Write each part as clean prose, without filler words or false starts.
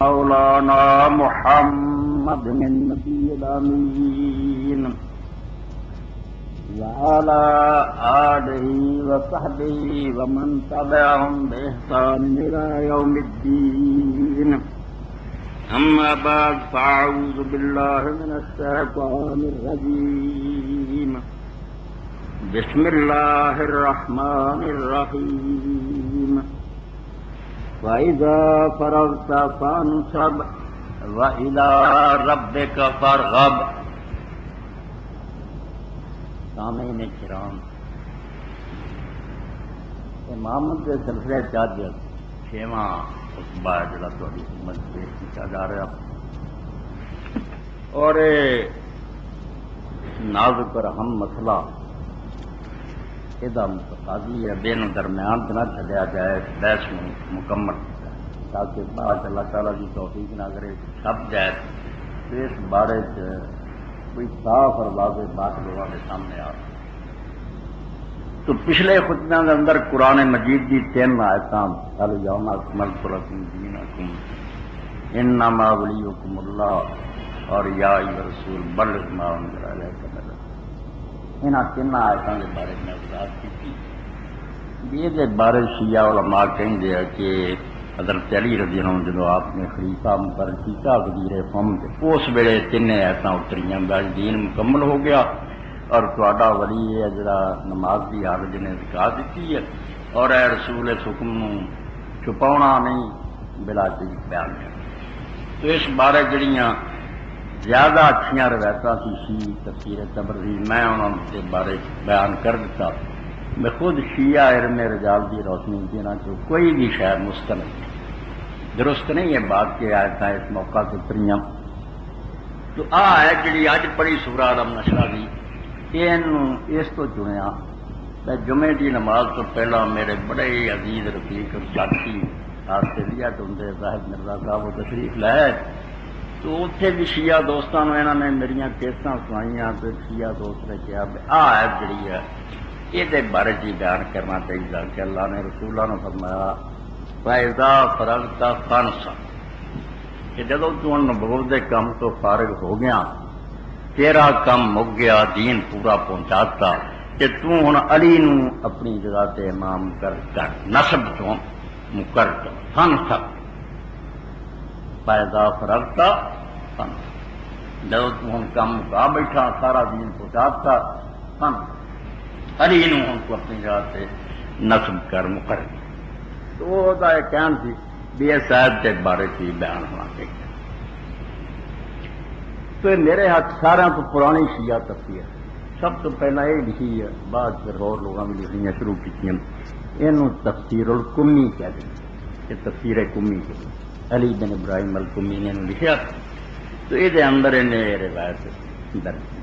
مولانا محمد النبي الأمين وعلى آله وصحبه ومن تبعهم بإحسان إلى يوم الدين. أما بعد فأعوذ بالله من الشيطان الرجيم. بسم الله الرحمن الرحيم. وَإِذَا فَرَغْتَ فَانْصَبْ وَإِلَىٰ رَبِّكَ فَارْغَب. سامعین کرام، امامت کے سلسلے چاج 6واں خطبہ ہے جڑا تہاڈی خدمت پیش کیتا جا رہا، اور نازک اور اہم مسئلہ یہ متقاضی ہے دونوں درمیان نہ چلیا جائے، بحث مکمل تاکہ بعد اللہ تعالیٰ کی توفیق نہ کرے چھپ جائے تو اس بارے کوئی صاف اور واضح بات لوگوں کے سامنے آ. تو پچھلے خطبے کے اندر قرآن مجید کی 3 آیتاں الیوم اکملت لکم دینکم انما ولیکم اللہ اور یا ایھا الرسول بلغ ما انزل الیک من ربک، انہاں 3 آیتوں کے بارے میں وضاحت کی تھی. یہ بارے شیعہ علماء کہیں گے کہ حضرت علی رضی اللہ عنہ جب آپ نے خلیفہ مقرر کیا وزیر قوم اس ویلے 3 آیتاں اتریاں، دین مکمل ہو گیا اور تہاڈا ولی ہے جڑا نماز کی حالت نے زکات دیتی ہے اور اے رسول اس حکم چھپاؤنا نہیں بلا چیز بیان کر. تو اس بارے جڑیاں زیادہ اچھیاں روایتاں سی تفسیر تبرزی میں انہوں کے بارے بیان کر دیتا. میں خود شیعہ علم رجال کی روشنی دینا کہ کوئی بھی شاید مستند درست نہیں ہے بات کے آیتاں اس موقع سے پریاں. تو ہے جڑی اج پڑھی سورہ علم نشرہ دی اس تو چنیا. میں جمعے کی نماز تو پہلا میرے بڑے ہی عزیز رفیق ساتھی آسٹریلیا تو ہوں زاہد مرزا صاحب وہ تشریف لائے، تو اتنے بھی شیعہ دوستوں انہوں نے میری کیساں سنائیاں تو شیعہ دوست نے کہا ہے جڑی ہے یہ بارے جی بیان کرنا چاہیے کہ اللہ نے رسولہ نے فرمایا فَإِذَا فَرَغْتَ فَانْصَبْ کہ جدو تو نبوت دے کام تو فارغ ہو گیا، تیرا کام مک گیا، دین پورا پہنچاتا کہ تو ہن علی نو اپنی جگہ تے امام کر نسب تو مقرر کر. فَانْصَبْ فَإِذَا فَرَغْتَ فَانْصَبْ جدو تو ہن کام مکا بیٹھا سارا دین پہنچاتا فَانْصَبْ علی نو ہن کو اپنی جگہ تے نسب کر مقرر. تو وہ یہ کہنا سی بھی اس آیت کے بارے سے بیان ہونا چاہیے. تو میرے ہاتھ سارا تو پرانی شیعہ تفسیر سب تو پہلا یہ لکھی ہے، بعد پھر اور لوگوں نے لکھنیاں شروع کی یہ تفسیر القمی کہتے ہیں کہ تفسیر قمی کے علی بن ابراہیم القمی نے لکھا. تو یہ اندر انہیں روایت درج کی.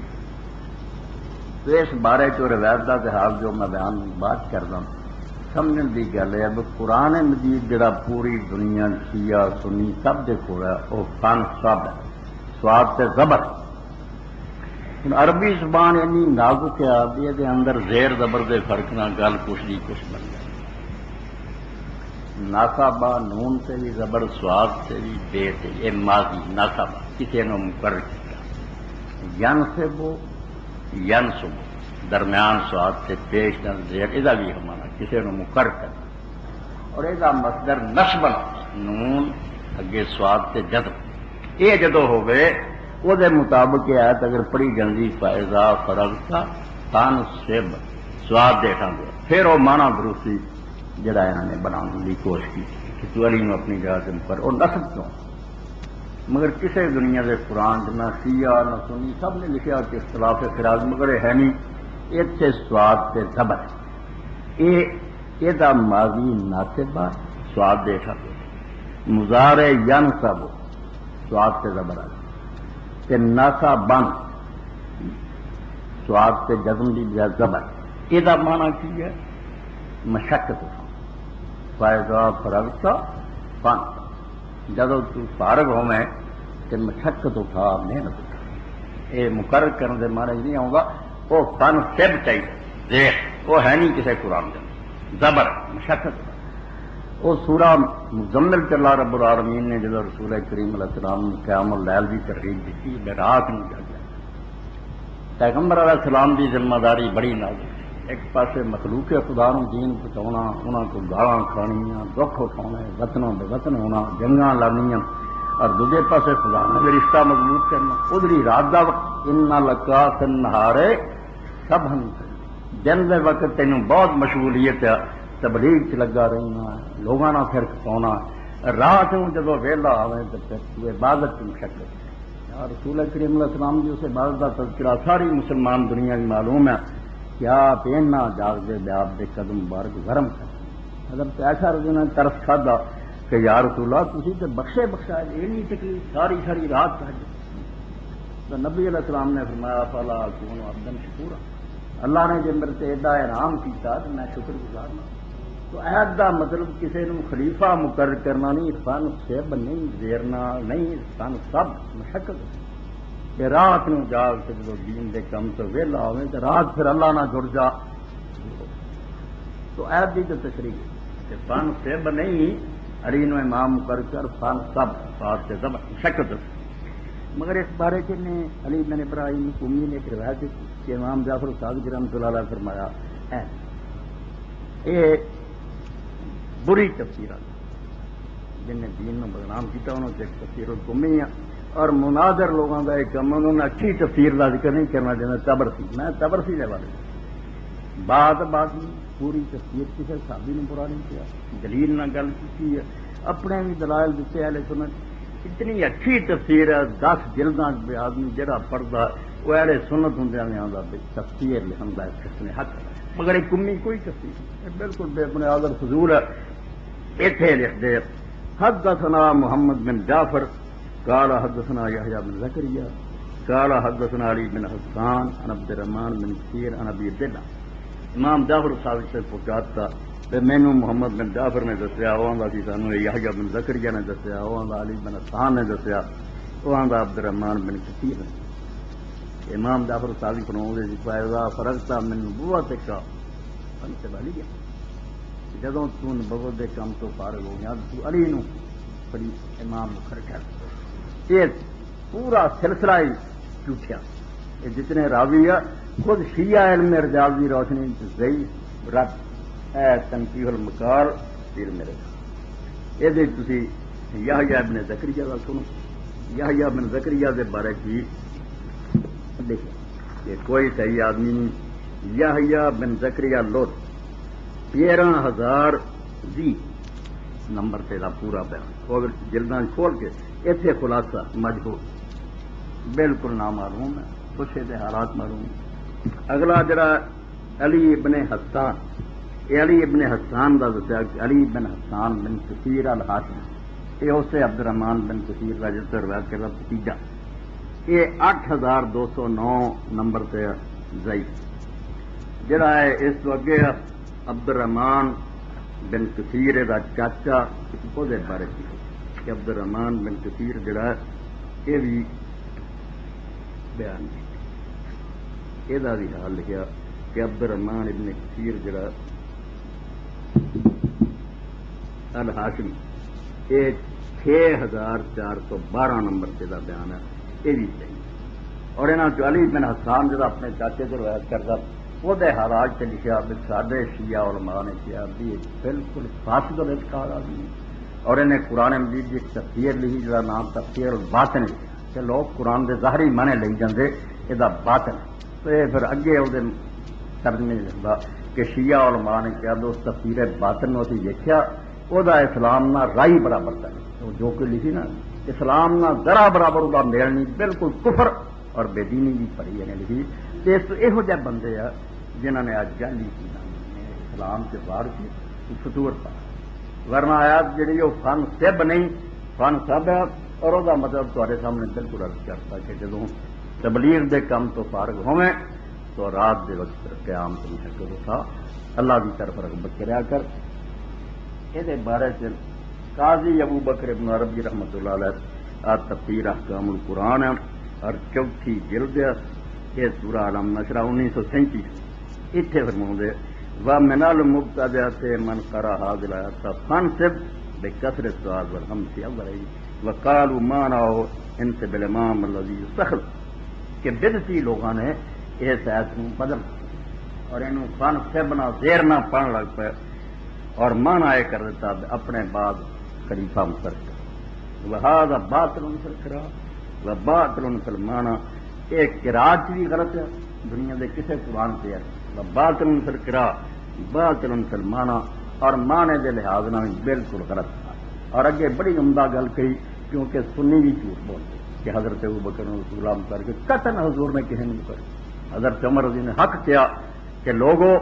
تو اس بارے جو روایت کا حال جو میں بیان بات کرتا ہوں سمجھنے کی گل ہے کہ قرآن مجید جڑا پوری دنیا شیعہ سنی سب کے کول ہے وہ فن سب ہے، سواد سے زبر. عربی زبان اینی نازک ہے بھی یہ اندر زیر زبر دے فرق نہ گل کچھ دی کچھ بن جائے. ناسابا نون سے بھی زبر، سواد سے بھی بے سے یہ ماضی ناسابا کسی نے مقرر کیا. ینصبو ینصب درمیان سواد سے پیش نہ زیر یہ بھی ہمارا کسی نے مقرر کرنا. اور یہ مصدر نسبن نون اگے سواد سے جذب یہ جدو ہوئے وہ مطابق یہ آیت اگر پڑھی جاندی فَإِذَا فَرَغْتَ فَانْصِبْ سواد دیکھا گیا پھر وہ مانا درستی جڑا انہوں نے بنانے کی کوشش کی کہ تو علی میں اپنی جگہ سے مقرر اور نسب کیوں. مگر کسی دنیا کے قرآن نہ شیعہ نہ سنی سب نے لکھا کہ اختلاف خراج مگر یہ ہے نہیں. اتنے سواد سے زبر یہ ماضی ناصبہ سواد دیکھا مضارع ینصب سواد سے زبر آ ناسا بند سواد سے جزم دی زبر. یہ معنی کی ہے مشقت. فَإِذَا فَرَغْتَ فَانْصَبْ جدو تو فارغ ہو میں کہ مشقت اٹھا محنت اٹھا. یہ مقرر کرنے کے معنی نہیں آؤں گا وہ فن سب چاہیے دیکھ وہ ہے نہیں کسی قرآن کے زبر مشقت. وہ سورہ مزمل چلا رب العالمین نے جب رسول کریم علیہ السلام قیام اللیل کی ترغیب دیتی میں رات میں جاگیا پیغمبر علیہ السلام کی ذمہ داری بڑی نازک ایک پاسے مخلوق خدا نو دین پہنچاؤنا انہاں کو گالاں کھانیاں دکھ اٹھاؤنے وطنوں بے وطن ہونا جنگاں لڑنیاں اور دوسرے پاسے خدا نے رشتہ مضبوط کرنا ادھری رات دا وقت ان لکا فی النہار سبحن دن دے وقت تینوں بہت مشغولیت ہے تبلیغ چ لگا رہنا لوگاں نال فرق پاؤنا رات نوں جدوں ویلا آوے تے پھر تو عبادت کی مشقت رسول کریم علیہ السلام کی اس عبادت کا تذکرہ ساری مسلمان دنیا کی معلوم ہے کیا پہننا جاگ دے آپ دے قدم مبارک گرم کر حضرت عائشہ رضی اللہ عنہا نے ترس کھادا کہ یا رسول اللہ تسی تے بخشے بخشا یہ نہیں تکلیف ساری ساری رات تہجد تو نبی علیہ السلام نے فرمایا فلا اکون عبدا شکورا اللہ نے جب میرے تے ایڈا انعام کیتا تو میں شکر گزار ہوں تو عہد دا مطلب کسی نو خلیفہ مقرر کرنا نہیں فن سب نہیں زیرنا نہیں فن سب مشقت کہ رات نو جاگ کے جب دین دے کم تو ویلا ہوئے تو رات پھر اللہ نہ جڑ جا تو عہد دی تو تشریح کہ فن سب نہیں علی نو امام مقرر کر فن سب بات سے سب مشقت مگر اس بارے کے نے علی بن ابراہیم قمی نے ایک روایت کہ امام جعفر صادق رحمۃ اللہ علیہ فرمایا ہے یہ بری تفسیر جن نے دین میں بدنام کیا انہوں نے تفسیر القمی ہے اور مناظر لوگوں کا ایک کم انہوں نے اچھی تفسیر کا ذکر نہیں کرنا چاہتا تبرسی میں تبرسی کے بارے بات میں پوری تفسیر کسی صحابی نے برا نہیں کیا دلیل نہ گل کی ہے اپنے بھی دلائل دیتے اہل سنت اتنی اچھی تفسیر ہے 10 جلداں پہ آدمی جہاں پڑھتا وہ اہل سنت ہوں نہیں آتا تفسیر لکھن کا کس نے حق مگر ایک کمی کوئی تفسیر بالکل بے بنیاد اور فضول ہے ایتھے لکھ دے حدثنا محمد بن جعفر قال حدثنا يحيى بن زكريا قال حدثنا علي بن حسان عن عبد الرحمن بن كثير عن ابي عبداللہ امام جعفر صادق سے پہنچاتا تے مینوں محمد بن جعفر نے دسیا اوندا سی سانو یحییٰ بن زکریا نے دسیا اوندا علی بن حسان نے دسیا اوندا عبد الرحمن بن کثیر نے امام جعفر صادق فرماؤندے سی فائدہ فرغتا من نبوتک انت علی جدوں تو نبوت دے کام تو فارغ ہو گیا تو علی نو بڑی امام مقرر کر یہ پورا سلسلہ ہی جھوٹیا یہ جتنے راوی ہے خود شیعہ علم رجال کی روشنی ضعیف رد اے تنقیح المقال پھر میرے یہ تھی یحییٰ بن زکریا کا سنو یحییٰ بن زکریا کے بارے کی دیکھیں کہ کوئی صحیح آدمی نہیں یحییٰ بن زکریا لوٹ 13,000 نمبر تیرا پورا بیان جلداں کھول کے اتنے خلاصہ مجبور بالکل نامعلوم ہے کچھ یہ حالات معلوم اگلا جڑا علی ابن حسان یہ علی ابن حسان کا دسیا علی بن حسان بن کثیر الحاشمی یہ اسے عبد الرحمن بن کثیر کا جس روایت کرتا بھتیجا یہ 8,209 نمبر سے ضعیف جڑا ہے اس تو اگے عبد الرحمن بن کثیر دا چاچا وہ بارے کہ عبد الرحمن بن کثیر جڑا ہے یہ بھی بیان یہ بھی حال لکھا کہ عبد الرحمن ابن کثیر جڑا الحاشمی یہ 6,412 نمبر سے دا بیان ہے یہ بھی صحیح اور انہوں نے علی بن حسان جڑا اپنے چاچے کو روایت کرتا وہ حالات سے لکھا بھی سارے شیعہ علماء نے کیا بھی بالکل فاسد الاعتقاد آدمی اور انہیں قرآن مجید کی تفسیر لکھی جا نام تفسیر الباطن لکھا کہ لوگ قرآن دے ظاہری معنی لے جاندے یہ باطن تو یہ پھر اگے وہ ترجمے لکھتا کہ شیعہ علماء نے کیا دوست تفسیر باطن اسی دیکھا وہ اسلام نہ رائی برابر تھا جو کہ لکھی نا اسلام نہ ذرا برابر وہ میل نہیں بالکل کفر اور بے دینی بھی پڑھی ہے لکھی یہو جہ بندے آ جنہوں نے آج جالی کی اسلام سے باہر کی فتور پا ورنہ آیات جڑی وہ فن سب نہیں فن سب ہے اور وہ مطلب تے سامنے بالکل عرض کرتا کہ جدوں تبلیغ دے کام تو فارغ ہوئے تو رات دے وقت قیام تو مشکل اٹھا اللہ کی طرف رغبت کریا کر یہ بارے سے قاضی ابو بکر ابن عربی رحمۃ اللہ علیہ تفسیر احکام القرآن اور چوتھی جلد یہ سورہ علم نشرہ 1937 اتنے فرماؤں ومن المبتدعة من قرأ هذه الآيات فانصب بكثرة السؤال والهمس أوله وقالوا ما نعو انت بالامام الذي يستخل کہ بدعتی لوگوں نے اس آیت کو بدل اور انہوں فن سبنا زیر نہ پڑھنے لگ پے اور مانا یہ کر دیتا اپنے بعد خلیفہ مقرر کر وہذا باطل فی القراء و باطل فی المعنى ایک قراءت بھی غلط ہے دنیا دے کسے قرآن پہ ہے و باطل فی القراء باطل فی المعنى اور معنی دے لحاظ نہ بالکل غلط ہے اور اگے بڑی عمدہ گل کہی کیونکہ سنی بھی جھوٹ بولتے کہ حضرت ابوبکر رسول اللہ کر کے قطعاً حضور نے کسی نہیں کر حضرت عمر رضی نے حق کیا کہ لوگوں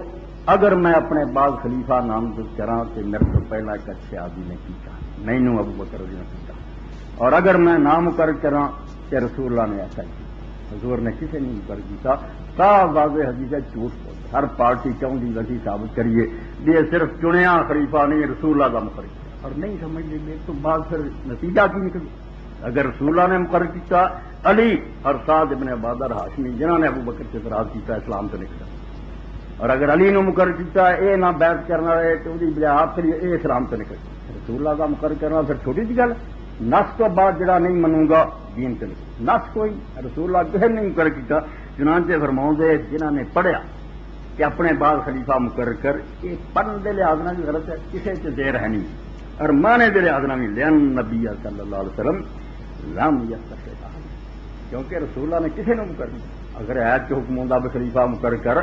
اگر میں اپنے بعد خلیفہ نامزد کراں تو میرے تو پہلا ایک اچھے آدمی نے کیتا مینوں ابوبکر رضی نے کیتا اور اگر میں نامقرر کراں کہ رسول اللہ نے ایسا کیا حضور نے کسی نہیں مقرر کیتا صاف واضح حدیث ہے جھوٹ بولتے ہر پارٹی چاہتی ویسی ثابت کریے یہ صرف چنیا خلیفہ نہیں رسول اللہ کا مقرر کیا اور نہیں سمجھ لیں گے تو بعد پھر نتیجہ کی نکل اگر رسول اللہ نے مقرر کیا علی اور سعد ابن عبادہ ہاشمی جنہوں نے ابو بکر سے اعتراض کیا اسلام سے نکلا اور اگر علی نے مقرر کیا یہ نہ بیعت کرنا ہے تو آپ پھر یہ اسلام سے نکل رسول اللہ کا مقرر کرنا پھر چھوٹی سی گل نس تو بعد جڑا نہیں منوں گا دین سے نکل نس کوئی رسول اللہ کسی نے مقرر کیا چنانچہ فرماؤں دے جنہوں نے پڑھیا کہ اپنے بعد خلیفہ مقرر کر یہ پڑھنے کے لحاظ بھی غلط ہے کسی سے دیر ہے نہیں اور مانے دے لحاظ بھی لین نبی صلی اللہ علیہ وسلم لم یستخلف کیونکہ رسول اللہ نے کسی نے مقرر کیا اگر آیت کے حکم ہوندا بھی خلیفہ مقرر کر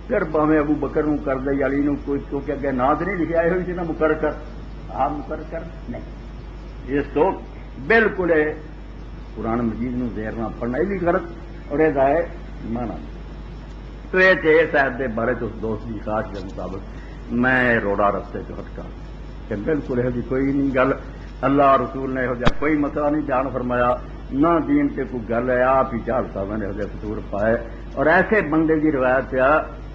پھر باویں ابو بکر نو کر دے علی نو کوئی کیونکہ اگے ناد نہیں لکھے آئے ہوئی سی نا مقرر کر آپ مقرر کر نہیں اس تو بالکل قرآن مجید نو زیر نہ پڑھنا یہ بھی غلط اور یہ دائے مانا تو یہ اس آیت کے بارے تو دوست کی خاص کے مطابق میں روڑا رستے چ ہٹکا کہ بالکل یہ کوئی نہیں گل اللہ رسول نے یہ کوئی مسئلہ نہیں بیان فرمایا نہ دین سے کوئی گل ہے آپ ہی چال صاحب نے یہ فطور پائے اور ایسے بندے کی روایت ہے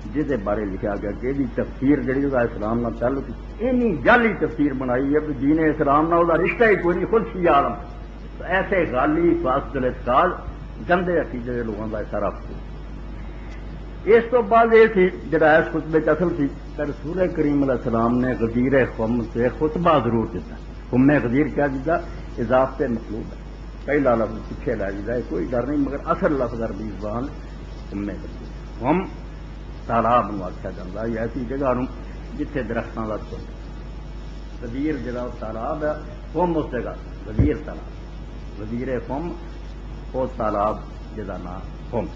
جس بارے لکھا گیا کہ یہ تفسیر جہی وہ اسلام نہ تعلق اینی جعلی تفسیر بنائی ہے کہ دین اسلام نہ وہ رشتہ ہی کوئی نہیں خود سی عالم تو ایسے غالی فاسد اعتقاد گندے عقیدے کے لوگوں کا سارا اس تو بعد یہ تھی جڑا اس خطبے اصل تھی کہ رسول کریم علیہ السلام نے غدیر خم سے خطبہ ضرور دیتا خم غدیر کیا دیتا اضافے مطلوب ہے پہلا لفظ پیچھے لا دیتا ہے کوئی ڈر نہیں مگر اصل لفظ عربی زبان خم غدیر خم تالاب آخیا جاتا ہے ایسی جگہ جتنے درختوں کا چھوٹ غدیر جگہ تالاب ہے خم اس جگہ غدیر تالاب غدیر خم وہ تالاب جہاں نام خم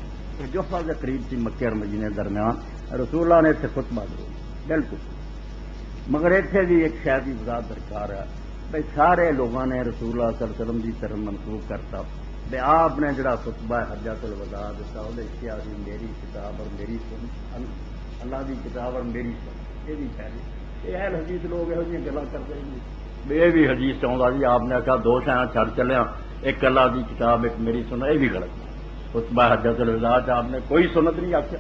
جو فضل قریب تھی مکے اور مدینے درمیان رسول اللہ نے اتنے خطبہ ضرور بالکل مگر اتنے بھی ایک شاید کی وضاحت درکار ہے بھائی سارے لوگوں نے رسول اللہ صلی اللہ علیہ وسلم کی طرف منسوخ کرتا بھائی آپ نے جڑا خطبہ حجۃ الوداع دیتا وہ لکھا سی میری کتاب اور میری سن اللہ کی کتاب اور میری سن یہ بھی پہلے یہ اہل حدیث لوگ یہو جی گلا کرتے ہیں یہ بھی حدیث چاہتا جی آپ نے آخیا دو شاید چھڑ چلیا ایک اللہ کی کتاب ایک میری سن یہ بھی غلط خطبہ حجۃ الوداع آپ نے کوئی سنت نہیں آخیا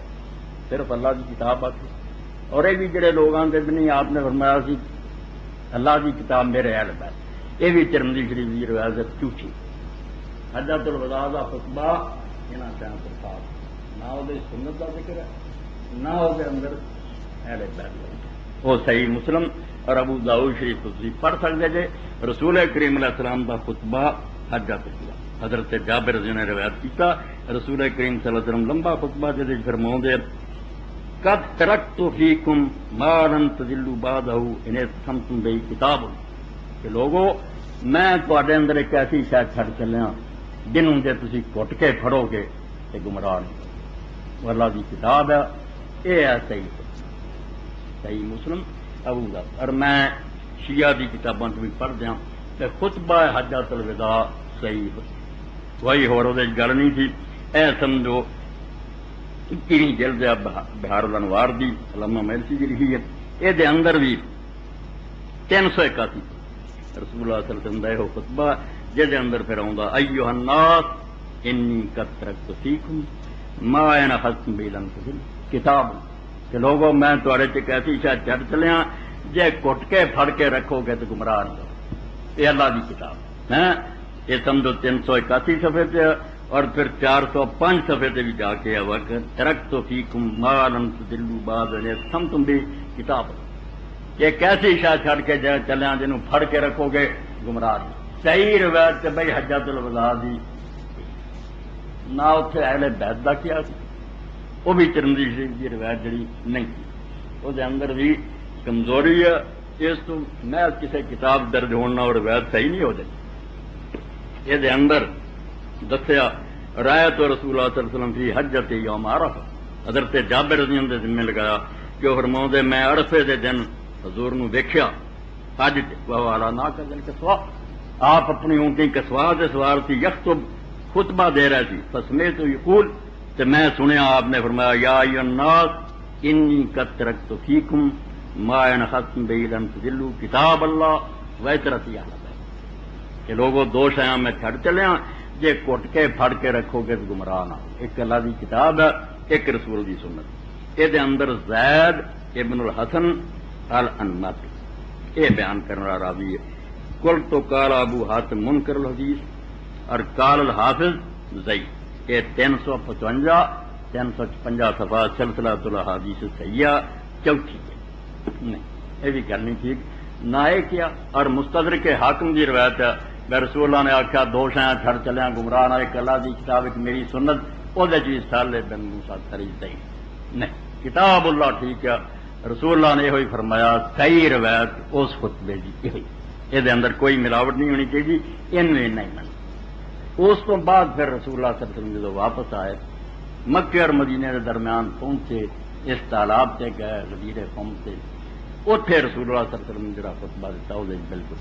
صرف اللہ کی کتاب آخی اور یہ بھی جڑے لوگ آتے نہیں آپ نے فرمایا سی اللہ کی کتاب میرے اہل ہے یہ بھی ترمذی شریف کی روایت جھوٹھی حجۃ الوداع کا خطبہ یہاں چاہوں پر صاف نہ وہ سنت کا ذکر ہے نہ وہ اندر اہل بیت وہ صحیح مسلم اور ابو داؤد شریف تھی پڑھ سکتے جی رسول کریم علیہ السلام کا خطبہ حجۃ الوداع حضرت جابر رضی نے روایت کیتا رسول کریم صلی اللہ علیہ وسلم لمبا خطبہ جہد فرماؤں دے قد ترکت فیکم ما لن تضلوا بعدہ ان استمسکتم بہ کتاب کہ لوگوں میں تواڈے اندر ایک ایسی شاید چھڑ چلیا جنہوں سے تسی کٹ کے پھڑو گے کہ گمراہ نہیں وہ اللہ کی کتاب ہے یہ ہے صحیح مسلم ابو داؤد اور میں شیعہ کی کتابوں بھی پڑھ دیا کہ خطبہ حجۃ الوداع صحیح وہی ہو گل نہیں تھی اے سمجھو کہیں جلد بہار الانوار دی علامہ میلسی کی لکھی ہے یہ اندر بھی 381 رسول اللہ صلی اللہ علیہ وسلم کا یہ خطبہ جہد اندر پھر آؤں ایھا الناس انی قد ترکت فیکم ما ان اخذتم بہ لن تضلوا کتاب کہ لوگوں میں تھوڑے چ ایسی شاید چڑھ چلیا جے کٹ کے پھڑ کے رکھو گے تو گمراہ نہیں ہو یہ اللہ کی کتاب ہے یہ سمجھو 381 صفحے سے اور پھر 405 صفحے سے بھی جا کے وقت ترکت فیکم ما لم تضلوا بعد اذ اقسمتم بھی کتاب یہ کیسی شاہ چھڑ کے چلے جنہوں پھڑ کے رکھو گے گمراہ صحیح روایت سے بھائی حجۃ الوداع دی نہ اتنے اہل بیت کا کیا وہ بھی ترمذی شریف کی روایت جڑی نہیں تھی وہ اندر بھی کمزوری ہے اس تو میں کسی کتاب درج ہونا اور روایت صحیح نہیں ہو جائے یہ اندر دسیا رایت رسول اللہ صلی اللہ علیہ وسلم فی حجۃ یوم عرفہ حضرت جابر رضی اللہ عنہ ذمہ لگایا کہ وہ فرماؤندے میں عرفے دے دن حضور نو ویکھیا حج وہ والا نہ کر دن کسوا آپ اپنی اونٹی کسوا دے سوار تھی یخطب خطبہ دے رہے تھی فسمیت یقول تو میں سنیا آپ نے فرمایا یا ایھا الناس انی قد ترکت فیکم ما ان ختم بی لن تضلوا کتاب اللہ وعترتی اہل بیت کہ لوگوں دو شیاں میں چھڑ چلے ہاں جے کٹ کے پھڑ کے رکھو گے گمراہ نہ ایک اللہ دی کتاب ہے ایک رسول دی سنت یہ اندر زید ابن الحسن الانماطی یہ بیان کرنے والا راوی ہے کل تو قال ابو حاتم منکر الحدیث اور قال الحافظ زید یہ 355 356 صفحہ سلسلہ الاحادیث صحیحہ چوتھی ہے نہیں یہ بھی کرنی ٹھیک نہ یہ کیا اور مستدرک حاکم کی روایت ہے میں رسول اللہ نے آخیا دو شاید چھڑ چلے گمراہ نہ ایک اللہ کی کتاب ایک میری سنت وہ چیز سالے بن موسیٰ خرید نہیں کتاب اللہ ٹھیک ہے رسول اللہ نے یہ فرمایا صحیح روایت اس خطبے کی یہ اندر کوئی ملاوٹ نہیں ہونی چاہیے ان میں نہیں من اس تو بعد پھر رسول اللہ صلی اللہ علیہ وسلم جب واپس آئے مکے اور مدینے کے درمیان پہنچے اس تالاب سے گئے غدیر قوم سے اتنے رسول اللہ صلی اللہ علیہ وسلم نے جڑا خطبہ دیتا وہ بالکل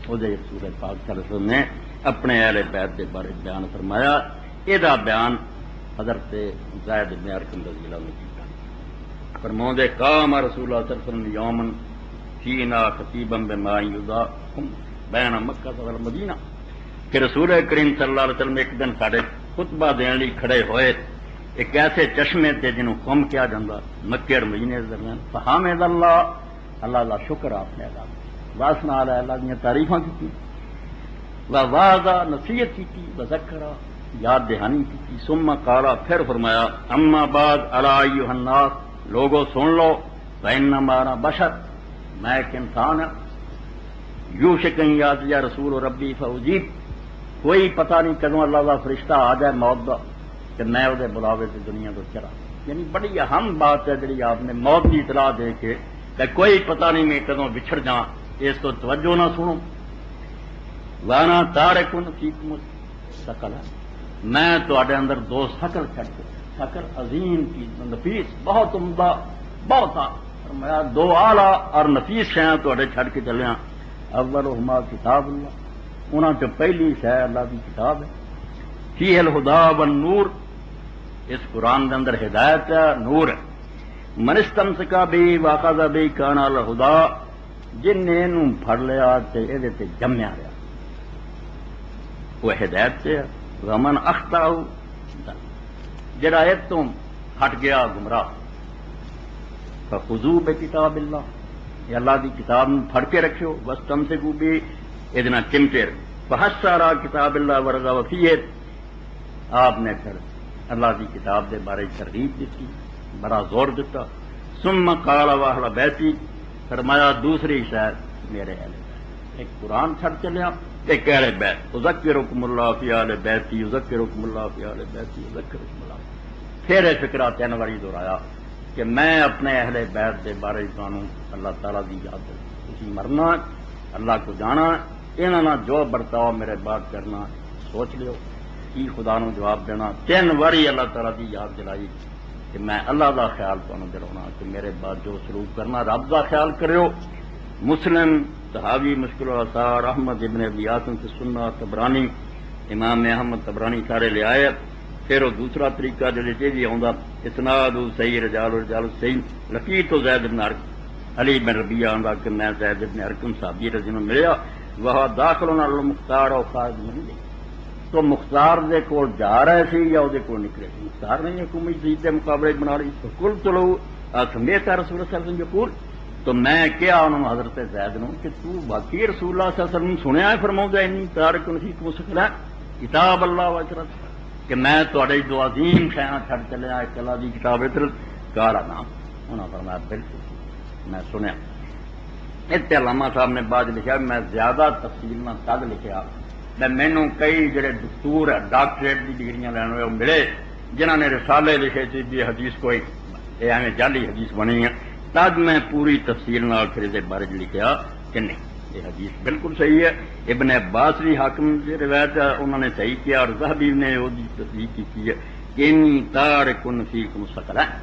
وہ رسول پاک صلی اللہ علیہ وسلم نے اپنے اہل بیت کے بارے بیان فرمایا یہ بیان حضرت زید بن ارقم رضی اللہ عنہ کیا فرماؤندے قام رسول اللہ صلی اللہ علیہ وسلم یومن فینا خطیبا بما یضاحم بین مکہ والمدینہ کہ رسول کریم صلی اللہ علیہ وسلم ایک دن ساڈے خطبہ دین لی کھڑے ہوئے ایک ایسے چشمے تے جنہوں قوم کیا جاتا مکے اور مدینے کے درمیان فحمد اللہ کا شکر آپ نے ادا واسنا علیہ اللہ دیا تعریفاں کی وعظہ نصیحت کی وذکرہ یاد دہانی کی ثم قالا پھر فرمایا اما بعد الا ایھا الناس لوگوں سن لو فانما انا بشر میں ایک انسان ہوں یوشک ان یاتی رسول ربی فاجیب کوئی پتہ نہیں کدوں اللہ کا فرشتہ آ جائے موت کا کہ میں وہ بلاوے سے دنیا کو چلا یعنی بڑی اہم بات ہے جی آپ نے موت کی اطلاع دے کے کہ کوئی پتہ نہیں میں کدوں بچھڑ جاں اس کو توجہ نہ سنو وانا تارکن فیکم ثقل میں تواڈے اندر دو ثقل چھڑ کے ثقل عظیم چیز نفیس بہت عمدہ بہت فرمایا دو اعلیٰ اور نفیس شیاں تواڈے چھڑ کے چلے ہاں اولہما کتاب اللہ انہاں چ پہلی شے اللہ کی کتاب ہے فیہ الہدی والنور اس قرآن کے اندر ہدایت ہے نور ہے من استمسک بہ واخذ بہ کان علی الہدی جن نے انہوں پھڑ لیا تے یہ تے جمیا رہا وہ ہدایت سے ومن اخطا جڑا ایک تو ہٹ گیا گمراہ فخذوا بکتاب اللہ یہ اللہ کی کتاب پھڑ کے رکھو واستمسکوا بہ ادنا چمٹے فحسر کتاب اللہ ورغب فیہ آپ نے پھر اللہ کی کتاب کے بارے ترغیب دیتی بڑا زور دیتا ثم قال واہل بیتی فرمایا دوسری شاید میرے اہل بیت ایک قرآن چھڑ چلیا ایک اہل بیت اذکرکم اللہ فی اہل بیتی اذکرکم اللہ فی اہل بیتی اذکرکم اللہ پھر یہ فکرہ 3 بار دہرایا کہ میں اپنے اہل بیت کے بارے جانوں اللہ تعالیٰ کی یاد اسی مرنا اللہ کو جانا انہاں جو برتاؤ میرے بات کرنا سوچ لیو کی خدا نو جواب دینا 3 باری اللہ تعالیٰ کی یاد دلائی کہ میں اللہ کا خیال تمہیں دلاؤنا کہ میرے بعد جو سلوک کرنا رب کا خیال کریو مسلم صحابی مشکل الاثار احمد ابن ابی عاصم سے سننا طبرانی امام احمد طبرانی سارے لے آئے پھر وہ دوسرا طریقہ جو چیزی آؤں اسناد صحیح رجال صحیح لقیت و زید بن ارقم علی بن ربیعہ آندا کہ میں زید بن ارقم صحابی رضی اللہ ملیا وہ داخل المختار اور خارج نہیں دے تو مختار دے کول جا رہے سی یا وہ کول نکلے مختار نہیں حکومت جدید کے مقابلے بنا رہی تو کل تو لو سمیت رسول اللہ صلی اللہ علیہ وسلم یقول تو میں کیا انہوں نے حضرت زید نو کہ تو باقی رسول اللہ صلی اللہ علیہ وسلم سنیا ہے فرماؤں انی تارک فیکم ثقل کتاب اللہ وعترت کہ میں تھوڑے دو عظیم شہاں چھڑ چلیا ایک اللہ دی کتاب ادھر کالا نام انہوں نے فرمایا بالکل میں سنیا اتنے علامہ صاحب نے بعد لکھا میں زیادہ تفصیل نہ تد لکھا میں مینوں کئی جڑے دستور ڈاکٹریٹ کی ڈگریاں لین ہوئے ملے جنہوں نے رسالے لکھے تھے بھی حدیث کوئی یہ ایویں جعلی حدیث بنی ہے تد میں پوری تفصیل نال پھر اس بارے لکھا کہ نہیں یہ حدیث بالکل صحیح ہے ابن عباس بھی حاکم کی روایت انہوں نے صحیح کیا اور ذہبی نے وہ تصدیق کی ہے کہ انی تارکن فیکم ثقلین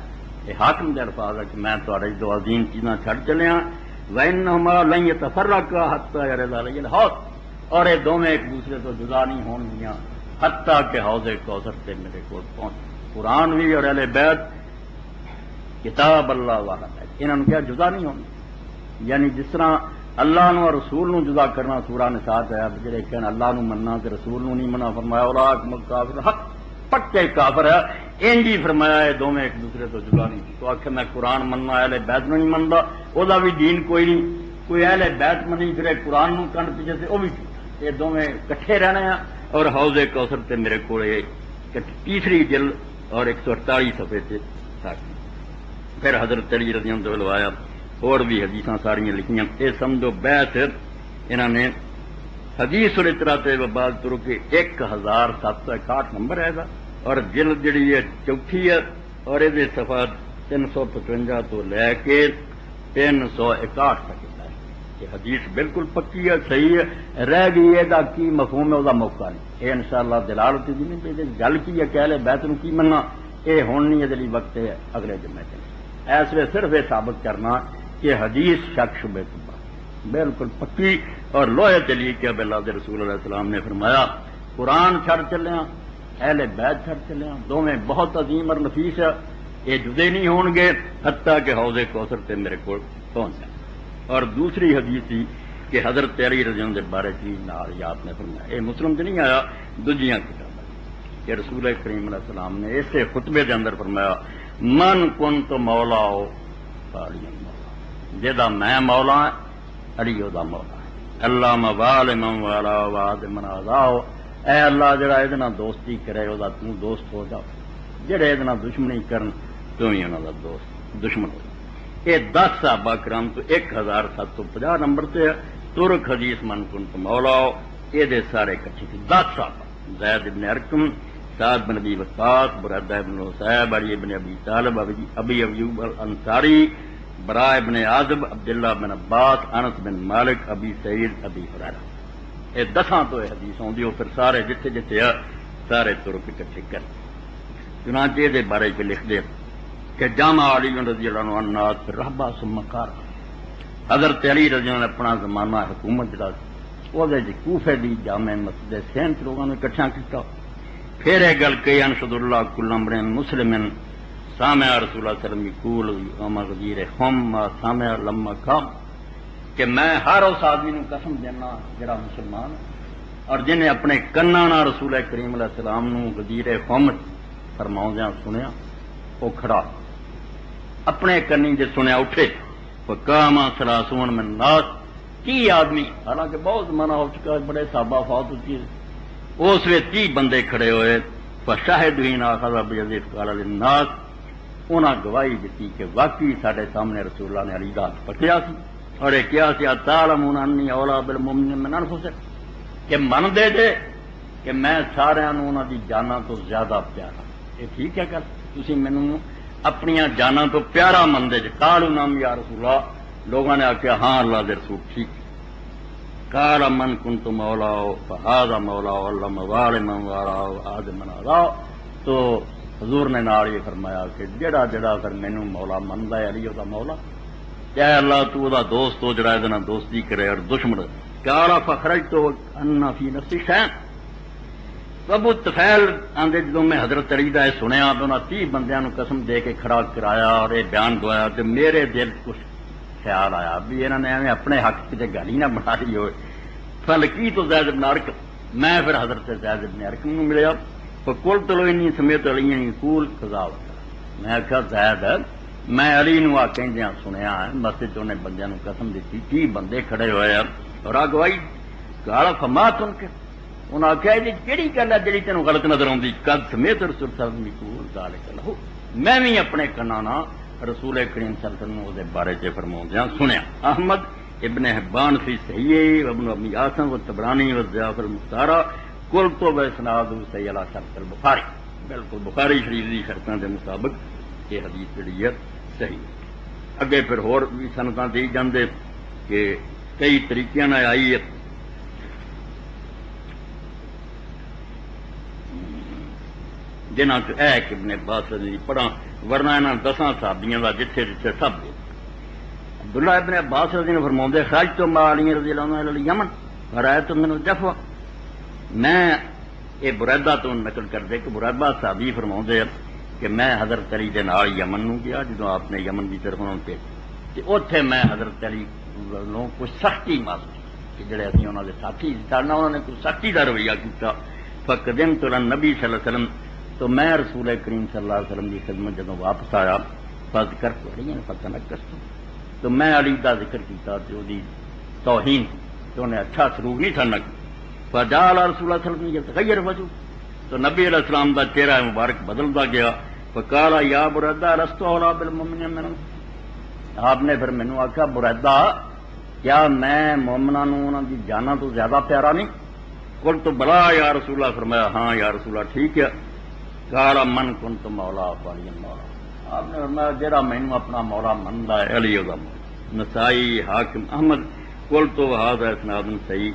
یہ حاکم کے الفاظ ہے کہ میں تھوڑے دو عظیم چیزاں چھڑ چلیا وَإِنَّهُمَا لَن يَتَفَرَّقَا حَتَّى يَرِدَ عَلَيَّ الْحَوْض اور یہ دونوں ایک دوسرے تو جدا نہیں ہون گیاں حتیٰ کہ حوض کوثر سے میرے کو پہنچ قرآن بھی اور اہل بیت کتاب اللہ واحد ہے انہوں نے کیا جدا نہیں ہونا یعنی جس طرح اللہ نو اور رسول نو جدا کرنا سورہ نساء ہے جڑے کہن اللہ نو مننا تے رسول نو نہیں مننا فرمایا اولئک کافر حق پکے کافر ہے انج ہی فرمایا ہے دونوں ایک دوسرے تو جدا نہیں تو آخر میں قرآن مننا اہل بیت نو نہیں منتا وہ بھی دین کوئی نہیں کوئی اہل بیت منی پھر قرآن نو کنڈ پیچھے سے وہ بھی یہ دونوں کٹھے رہنے ہیں اور حوض کوثر تے میرے کو تیسری جلد اور 148 صفحے سے پھر حضرت علی رضی اللہ عنہ آیا اور بھی حدیثاں ساریاں لکھیاں یہ سمجھو بیت انہوں نے حدیث الاطراء بعد تر کے 1761 نمبر ہے گا اور جلد جڑی ہے چوتھی ہے اور یہ صفحہ 355 تو لے کے 361 تک ہے یہ حدیث بالکل پکی ہے صحیح ہے رہ گئی یہ کی مفہوم ہے وہ موقع نہیں یہ انشاءاللہ دلالت دی نہیں پی گل کی ہے کہ اہل بیت نو کی مننا یہ ہون نہیں ہے وقت ہے اگلے جمعے چلے اس لیے صرف یہ ثابت کرنا کہ حدیث شک شبے تو بالکل پکی اور لوہے چلی کہ اللہ کے رسول علیہ السلام نے فرمایا قرآن چھڑ چلے اہل بیت چھڑ چلے دونوں بہت عظیم اور نفیس ہے یہ جدے نہیں ہون گے حتیٰ کہ حوض کوثر سے میرے کو پہنچ جائے اور دوسری حدیث تھی کہ حضرت علی رضی اللہ عنہ بارے کی ناریات نے فرمایا یہ مسلم سے نہیں آیا دوجیاں کتابیں کہ رسول کریم علیہ السلام نے اسے خطبے کے اندر فرمایا من کنت مولا ہو جہاں میں مولا علی دا مولا اللہ موال من والا واد من آزاؤ اے اللہ جڑا یہ دوستی کرے وہ توں دوست ہو جاؤ جڑے یہ دشمنی کرن تو ہی انہوں دا دوست دشمن ہو جاؤ یہ 10 صحابہ کرام تو 1750 نمبر سے ترک حدیث من کنت مولا یہ سارے کچھ 10 صحابہ زید بن ارقم سعد بن ابی وقاص برادہ بن حصیب علی بن ابی طالب ابی ایوب الانصاری براء بن عازب عبداللہ بن عباس انس بن مالک ابی سعید ابی ہریرہ یہ 10 تو یہ حدیث آؤں پھر سارے جتھے جتھے سارے ترک اکٹھے کر چنانچہ یہ بارے پہ لکھ دے کہ جامع علی رضی اللہ عنہ الناس رہبا ثم قال حضرت علی رضی اللہ عنہ اپنا زمانہ حکومت جڑا وہ کوفے دی جامع مسجد سین لوگوں نے اکٹھا کیتا پھر یہ گل کہی انشد اللہ کل امر مسلم سامع رسول اللہ صلی اللہ علیہ وسلم یقول غدیر خم سامع لما کام کہ میں ہر اس آدمی نو قسم دینا جڑا مسلمان اور جنہیں اپنے کنا نال رسول کریم علیہ السلام نو غدیر خم فرماؤندیاں سنیا وہ کھڑا اپنے کنی جے سنیا اٹھے فقام ثلاثون من الناس 30 آدمی حالانکہ بہت زمانہ ہو چکا ہے بڑے صحابہ فوت ہو چکے اس میں 30 بندے کھڑے ہوئے فشاہدین آخذ بیضیف قال للناس انہاں گواہی دیتی کہ واقعی سارے سامنے رسول اللہ نے علی دا ہاتھ پکڑیا سی اور یہ کیا سی تعلمون انی اولی بالمؤمنین من انفسہم کہ من دے دے کہ میں سارے انہاں دی جاناں تو زیادہ پیارا یہ ٹھیک ہے گل تسی مینوں اپنی جاناں تو پیارا من دے قالوا نام یا رسول اللہ لوگوں نے آخیا ہاں اللہ دے رسول ٹھیک قال من كنت مولا فهذا مولا والله موال من وراء آد من آداء تو حضور نے نال یہ فرمایا کہ جڑا جڑا پھر مینوں مولا مندا ہے علی دا مولا اے اللہ تو دا دوست ہو جڑا دے دوستی کرے اور دشمن قال فخرجت ان فی نفسی شیء ابو طفیل آندے جدوں میں حضرت علی دا سنیا تو انہاں 30 بندیاں نو قسم دے کے کھڑا کرایا اور یہ بیان دوایا تے میرے دل کچھ خیال آیا بھی انہوں نے ایویں اپنے حق سے گل ہی نہ بنا لی ہوئے فلکی تو زید بن ارقم میں پھر حضرت زید بن ارقم نو ملیا فقلت له انی سمعت علی یقول قضا میں آخیا زید میں علی نو آ کہندیاں سنیا ہے مسجد انہیں بندیاں نو قسم دیتی 30 بندے کھڑے ہوئے اور گواہی گالا فما تن کے انہوں نے آخیا یہ کہڑی گل ہے جی تینوں غلط نظر آتی؟ کد سمیت رسول صلی اللہ علیہ وسلم ذالک لہو، میں بھی اپنے کناں نال رسول کریم صلی اللہ علیہ وسلم دے بارے چ فرماؤندیاں سنیا۔ احمد ابن حبان فی صحیح ابن ابی عاصم و طبرانی و ضیاف المختارہ کل تو بسناد صحیح علی شرط البخاری، بالکل بخاری شریف کی شرطوں کے مطابق یہ حدیث جڑی ہے صحیح۔ اگے پھر ہور بھی سنتاں دی جاندے کہ کئی طریقے نال آئی ہے، جنہاں چ اے کہ ابن عباس رضی پڑھا، ورنہ انہاں 10 صحابیاں دا جتھے جتھے سب عبداللہ ابن عباس رضی نے فرماؤندے خرجت مع علی رضی اللہ عنہ الی الیمن فرأیت من الجفوہ، میں یہ برائدہ تو نقل کر دے کہ برائدہ صحابی فرماؤندے کہ میں حضرت علی دے نال یمن نوں گیا جدوں آپ نے یمن کی طرف انہوں تے اوتھے میں حضرت علی والوں کچھ سختی محسوس کہ جڑے اسی انہاں دے ساتھی سارنا انہوں نے کچھ سختی دا رویہ کیتا۔ فقدمت النبی صلی اللہ علیہ وسلم، تو میں رسول کریم صلی اللہ علیہ وسلم کی خدمت جدوں واپس آیا فذکر علی فتنکست، تو میں علی کا ذکر کیتا تو دی توہین تو انہیں اچھا سلوک نہیں تھا نک، فجعل رسول اللہ صلی اللہ علیہ وسلم یتغیر وجہ، تو نبی علیہ السلام کا چہرہ مبارک بدلتا گیا۔ فقال یا بریدہ لست اولیٰ بالمؤمنین منکم، آپ نے پھر مینوں آخیا بریدہ کیا میں مومناں نوں انہاں دی جاناں تو زیادہ پیارا نہیں؟ قلت بلا یا رسول اللہ، فرمایا ہاں یا رسول اللہ ٹھیک ہے۔ قال من کنت مولا فعلی مولا، آپ نے فرمایا جہاں مینوں اپنا مولا مندا ہے علی دا مولا۔ نسائی حاکم احمد قلت وہذا اسناد صحیح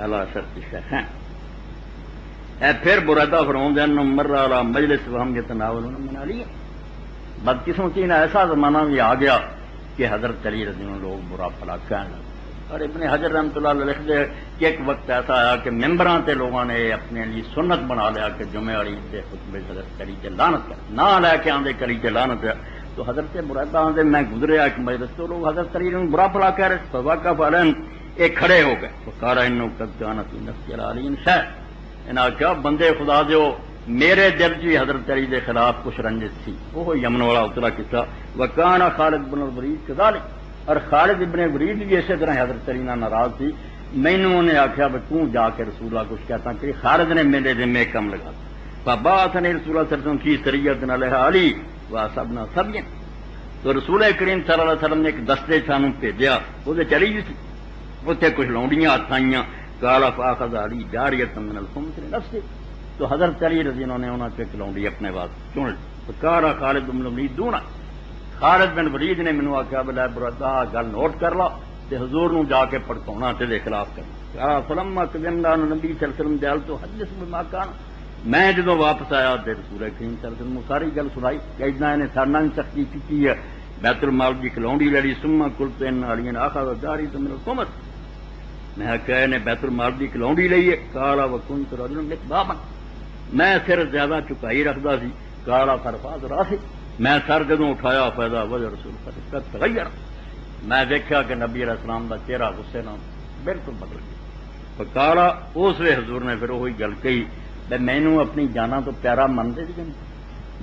علی شرط الشیخین۔ اے پھر بریدہ فرماؤندے ہیں مر علی مجلس وہم یتناولون من علی، بدقسمتی نے ایسا زمانہ بھی آ گیا کہ حضرت علی رضی اللہ عنہ لوگ برا بھلا کہنے لگے۔ اور ابن حجر رحمۃ اللہ علیہ لکھتے کہ ایک وقت ایسا آیا کہ ممبراں تے لوگوں نے اپنے لیے سنت بنا لیا کہ جمعے والی دے خطبے حضرت علی تے لعنت کر، نہ لے کے آندے علی تے لعنت ہے۔ تو حضرت بریدہ آندے میں گزریا ایک مجلس تو لوگ حضرت علی نے برا بھلا کہہ رہے، فواقف علیہم، ایک کھڑے ہو گئے، فقال انه قد كان في نفس علی شیء، انہاں کہا بندے خدا دیو میرے دل جی حضرت علی دے خلاف کچھ رنجش تھی، وہ یمن والا اترا قصہ۔ وکان خالد بن الولید كذلك، اور خالد ابن ولید بھی اسی طرح حضرت علی نال ناراض تھی۔ مینوں نے آخیا بھائی تو جا کے رسول اللہ کچھ کہتا کہ خالد نے میرے ذمے کم لگا، فبعثني رسول اللہ صلی اللہ علیہ وسلم فی سریۃ علیہا علی واصحابنا سبعین، تو رسول کریم صلی اللہ علیہ وسلم نے ایک دستے سانوں بھیجا، وہ چلی گئی تھی، اتنے کچھ لونڈیاں ہاتھ آئیاں، قال فاخذ علی جاریۃ من الخمس لنفسه، تو حضرت علی رضی اللہ عنہ نے انہوں سے لونڈی اپنے واسطے چن لی۔ فقال خالد بن الولید دون، خالد بن ولید نے مینوں آخیا بلا بردا گل نوٹ کر لو تے حضور نو جا کے پڑکاؤنا تے دے خلاف کرنا۔ فلما قدمنا النبی صلی اللہ علیہ وسلم جعلت حدث بما كان، میں جدوں واپس آیا تے رسول کریم صلی اللہ علیہ وسلم ساری گل سنائی کہ اتنا انہیں سارنا بھی سختی کی ہے، بیت المال کی کلونڈی لڑی، ثم قلت ان علی اخذ جاری من الخمس، میں کہ نے بیت المال کی کلونڈی لئی ہے۔ قال وكنت رجلا مكبابا، میں سر زیادہ چکائی رکھدا سی۔ قال فرفعت راسي، میں سر جدوں اٹھایا فیضا وجہ رسول قد تغیر، میں دیکھا کہ نبی علیہ السلام کا چہرہ غصے نال بالکل بدل گیا۔ فقال، اس وی حضور نے پھر وہی گل کہی بے مینوں اپنی جاناں تو پیارا منتے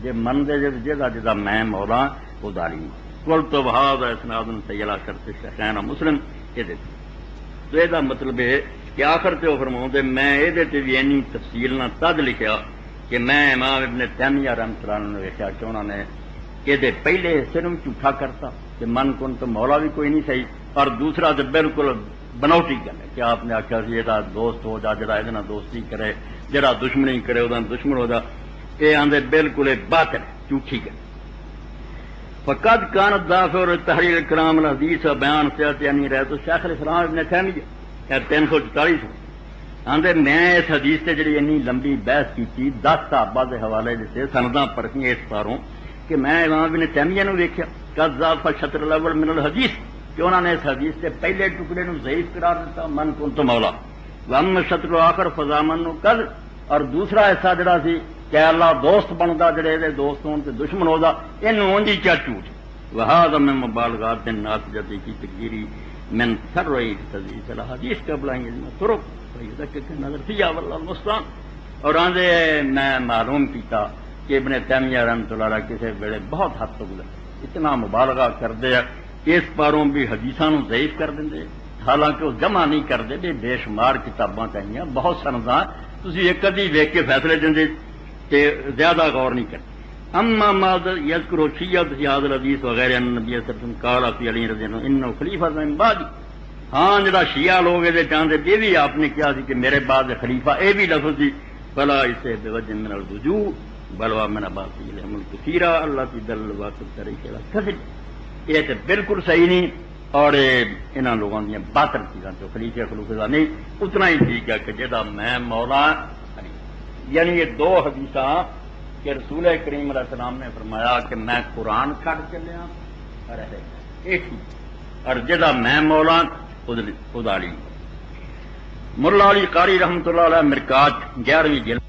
جی منتے جا جا میں مولا وہ ظالم۔ قلت وهذا اسناد صحیح علی شرط الشیخین مسلم، یہ تو یہ مطلب ہے کہ آخر تے وہ فرماؤندے میں یہ بھی اینی تفصیل نہ تد لکھیا کہ میں امام ابن تیمیہ رحمۃ اللہ علیہ نے ویکھیا کہ انہوں نے یہ پہلے حصے میں جھوٹا کرتا کہ من کن تو مولا بھی کوئی نہیں صحیح، اور دوسرا تو بالکل بناوٹی گل ہے کہ آپ نے آخیا سی یہ دوست ہو جا جڑا یہ دوستی کرے، جڑا دشمنی کرے وہ دشمن ہو جا، یہ آدھے بالکل باطل ہے، جھوٹھی گل۔ فقد كانت دافع تحریر الکلام الحدیث بیان صحت یعنی رہے تو شیخ الاسلام ابن تیمیہ 344 آندے میں اس حدیث سے جڑی انی لمبی بحث کی 10 صحابہ کے حوالے دیتے سنداں پرکھیں اس پاروں کہ میں امام ابن تیمیہ نے ویکھیا قذاب شطر الاول من الحدیث کہ انہوں نے اس حدیث کے پہلے ٹکڑے نو ضعیف قرار دیتا من کنت مولا، واما شطر الاخر فضامن قد، اور دوسرا حصہ جڑا سی کہ اللہ دوست بنتا جڑے دے دوست ہون تے دشمن ہوتا، انہوں اونجی کیا جھوٹ۔ وہذا من مبالغات الناطجۃ فی تقدیری من ثروی تذیف الحدیث قبل ان طرق نظر فیا واللہ المستعان، اور آندے میں معلوم کیتا کہ ابن تیمیہ رحمۃ اللہ علیہ کسی ویلے بہت حد تو گزر اتنا مبالغہ کر دے اس پاروں بھی حدیثاں نو ضعیف کر دیں حالانکہ وہ جمع نہیں کرتے بھی بے شمار کتاباں چاہیے بہت سنداں تھی ایک ادھی ویک کے فیصلے دیں تے زیادہ غور نہیں کرتے اما ماد یذکر شیعہ زیاد الحدیث وغیرہ نبی صلی اللہ علیہ وسلم قال فی علی رضی اللہ عنہ انه خلیفہ من بعد ہاں جڑا شیعہ لوگ یہ چاہتے یہ بھی آپ نے کیا سی کہ میرے بعد خلیفہ یہ بھی لفظ سی بلا اسے بوجہ من الوجوہ بلوا من باقی الحم الکثیرہ اللہ کی دل واقع طریقے کذب یہ تو بالکل صحیح نہیں اور انہاں لوگوں دیا باطل چیزاں جو خلیفہ خلوفہ نہیں اتنا ہی ٹھیک ہے کہ جدا میں مولا یعنی یہ دو حدیثاں کہ رسول کریم علیہ السلام نے فرمایا کہ میں قرآن کھڑ چلیا اور جدا میں مولا خدا علی ملا علی قاری رحمۃ اللہ علیہ مرکات 11ویں جلد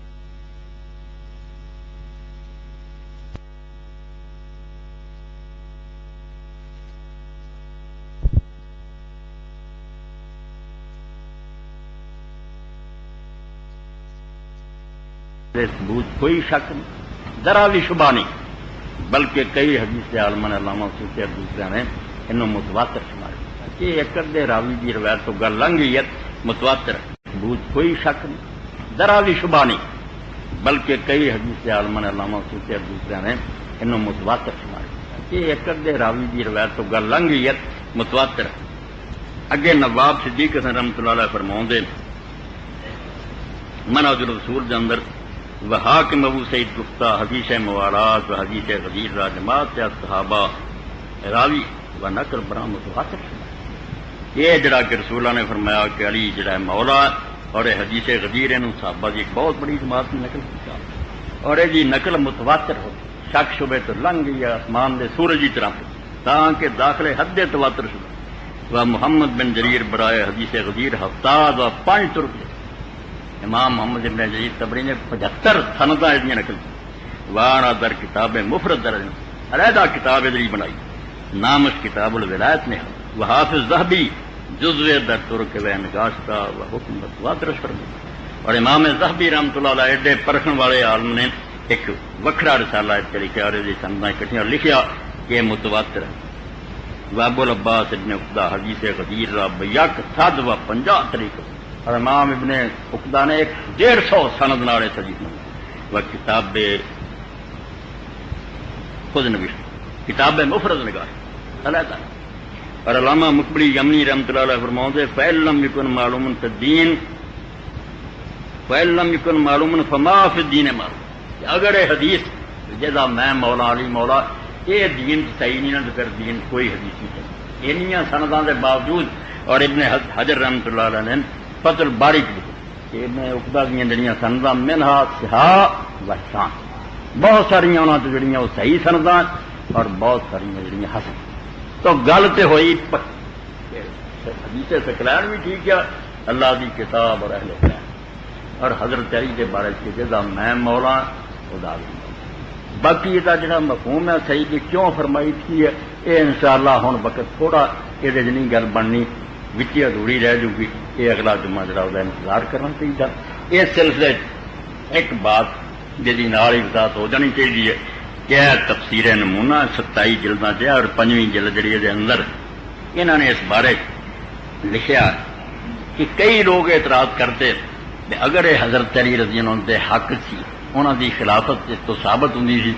ثبوت کوئی شک نہیں ذرا بھی شبہ نہیں بلکہ کئی حدیث عالم نے علامہ سوچے اور دوسرے نے انہوں متواتر شمار یہ ایک ادے راوی کی روایت تو گل لنگ گئی ہے متواتر ثبوت کوئی شک نہیں ذرا بھی شبہ نہیں بلکہ کئی حدیث عالم نے علامہ سوچے اور دوسرے نے انہوں متواتر شمار یہ ایک ادے راوی کی روایت تو گل لنگ گئی ہے متواتر اگے نواب صدیق حسن رحمۃ اللہ علیہ فرماؤں دے منہج الرسول کے اندر وحاکم ابو سعید گفتہ حدیث موالات و حدیث غدیر را جماعت یا صحابہ راوی و نقل برا متواتر یہ جڑا کہ رسول اللہ نے فرمایا کہ علی جڑا ہے مولا اور حدیث غدیر انہوں صحابہ کی ایک بہت بڑی جماعت نے نقل کیا اور یہ نقل متواتر ہو شک شبے تو لنگ گئی آسمان دے سورجی طرح تاکہ داخلے حد تواتر شبہ و محمد بن جریر برائے حدیث غدیر ہفتاد و 5 ترک امام محمد بن جریر طبری نے 75 سنداں ایڈیاں نقل کی وانا در کتاب مفرد در علیحدہ کتاب ادری بنائی نام اس کتاب الولایت نے وہ حافظ ذہبی جزو در ترک و نگاشتہ و حکم متواتر فرمایا اور امام ذہبی رحمۃ اللہ علیہ ایڈے پرکھن والے عالم نے ایک وکھرا رسالہ اس طریقے اور سنداں اکٹھیاں لکھیا کہ متواتر ہے وابو العباس ابن عقدہ حدیث غدیر را بیک 50 طریقے اور امام ابن عقدہ نے 150 سند نالے حدیث میں وہ کتاب خود نوشت کتاب مفرد نگاہ علیحدہ اور علامہ مقبلی یمنی رحمۃ اللہ علیہ فرماؤں دے فَإِلَّمْ يَكُنْ مَعْلُومٌ فِي الدِّينِ فَإِلَّمْ يَكُنْ مَعْلُومٌ فَمَا فِي الدِّينِ مَعْلُومٌ اگر یہ حدیث جیسا میں مولا علی مولا یہ دین صحیح نہیں نہ تو پھر دین کوئی حدیث نہیں چاہیے انہیاں سنداں دے باوجود اور ابن حجر رحمۃ اللہ علیہ نے فتح الباری کہ ابن عقدہ دیا جڑیاں سنداں منہا صحاح و شان بہت ساری انہوں تو جڑیاں وہ صحیح سنداں اور بہت ساری جڑیاں حسن تو گل تو ہوئی حدیث ثقلین بھی ٹھیک ہے اللہ دی کتاب اور اہل بیت اور حضرت علی کے بارے کے جزا میں مولا خدا بھی باقی یہ جڑا مفہوم ہے صحیح بھی کیوں فرمائی تھی ہے یہ انشاءاللہ ہن وقت تھوڑا یہ نہیں گل بننی وچی ادھوری رہ جائے گی یہ اگلا جمعہ جڑا وہ انتظار کرنا چاہیے اس سلسلے ایک بات جی نال وضاحت ہو جانی چاہیے کہ تفسیر نمونہ 27 جلداں چ اور 5ویں جلد جڑی دے اندر انہوں نے اس بارے لکھیا کہ کئی لوگ اعتراض کرتے کہ اگر یہ حضرت علی رضی اللہ عنہ دے حق سی انہوں دی خلافت اس تو ثابت ہوندی سی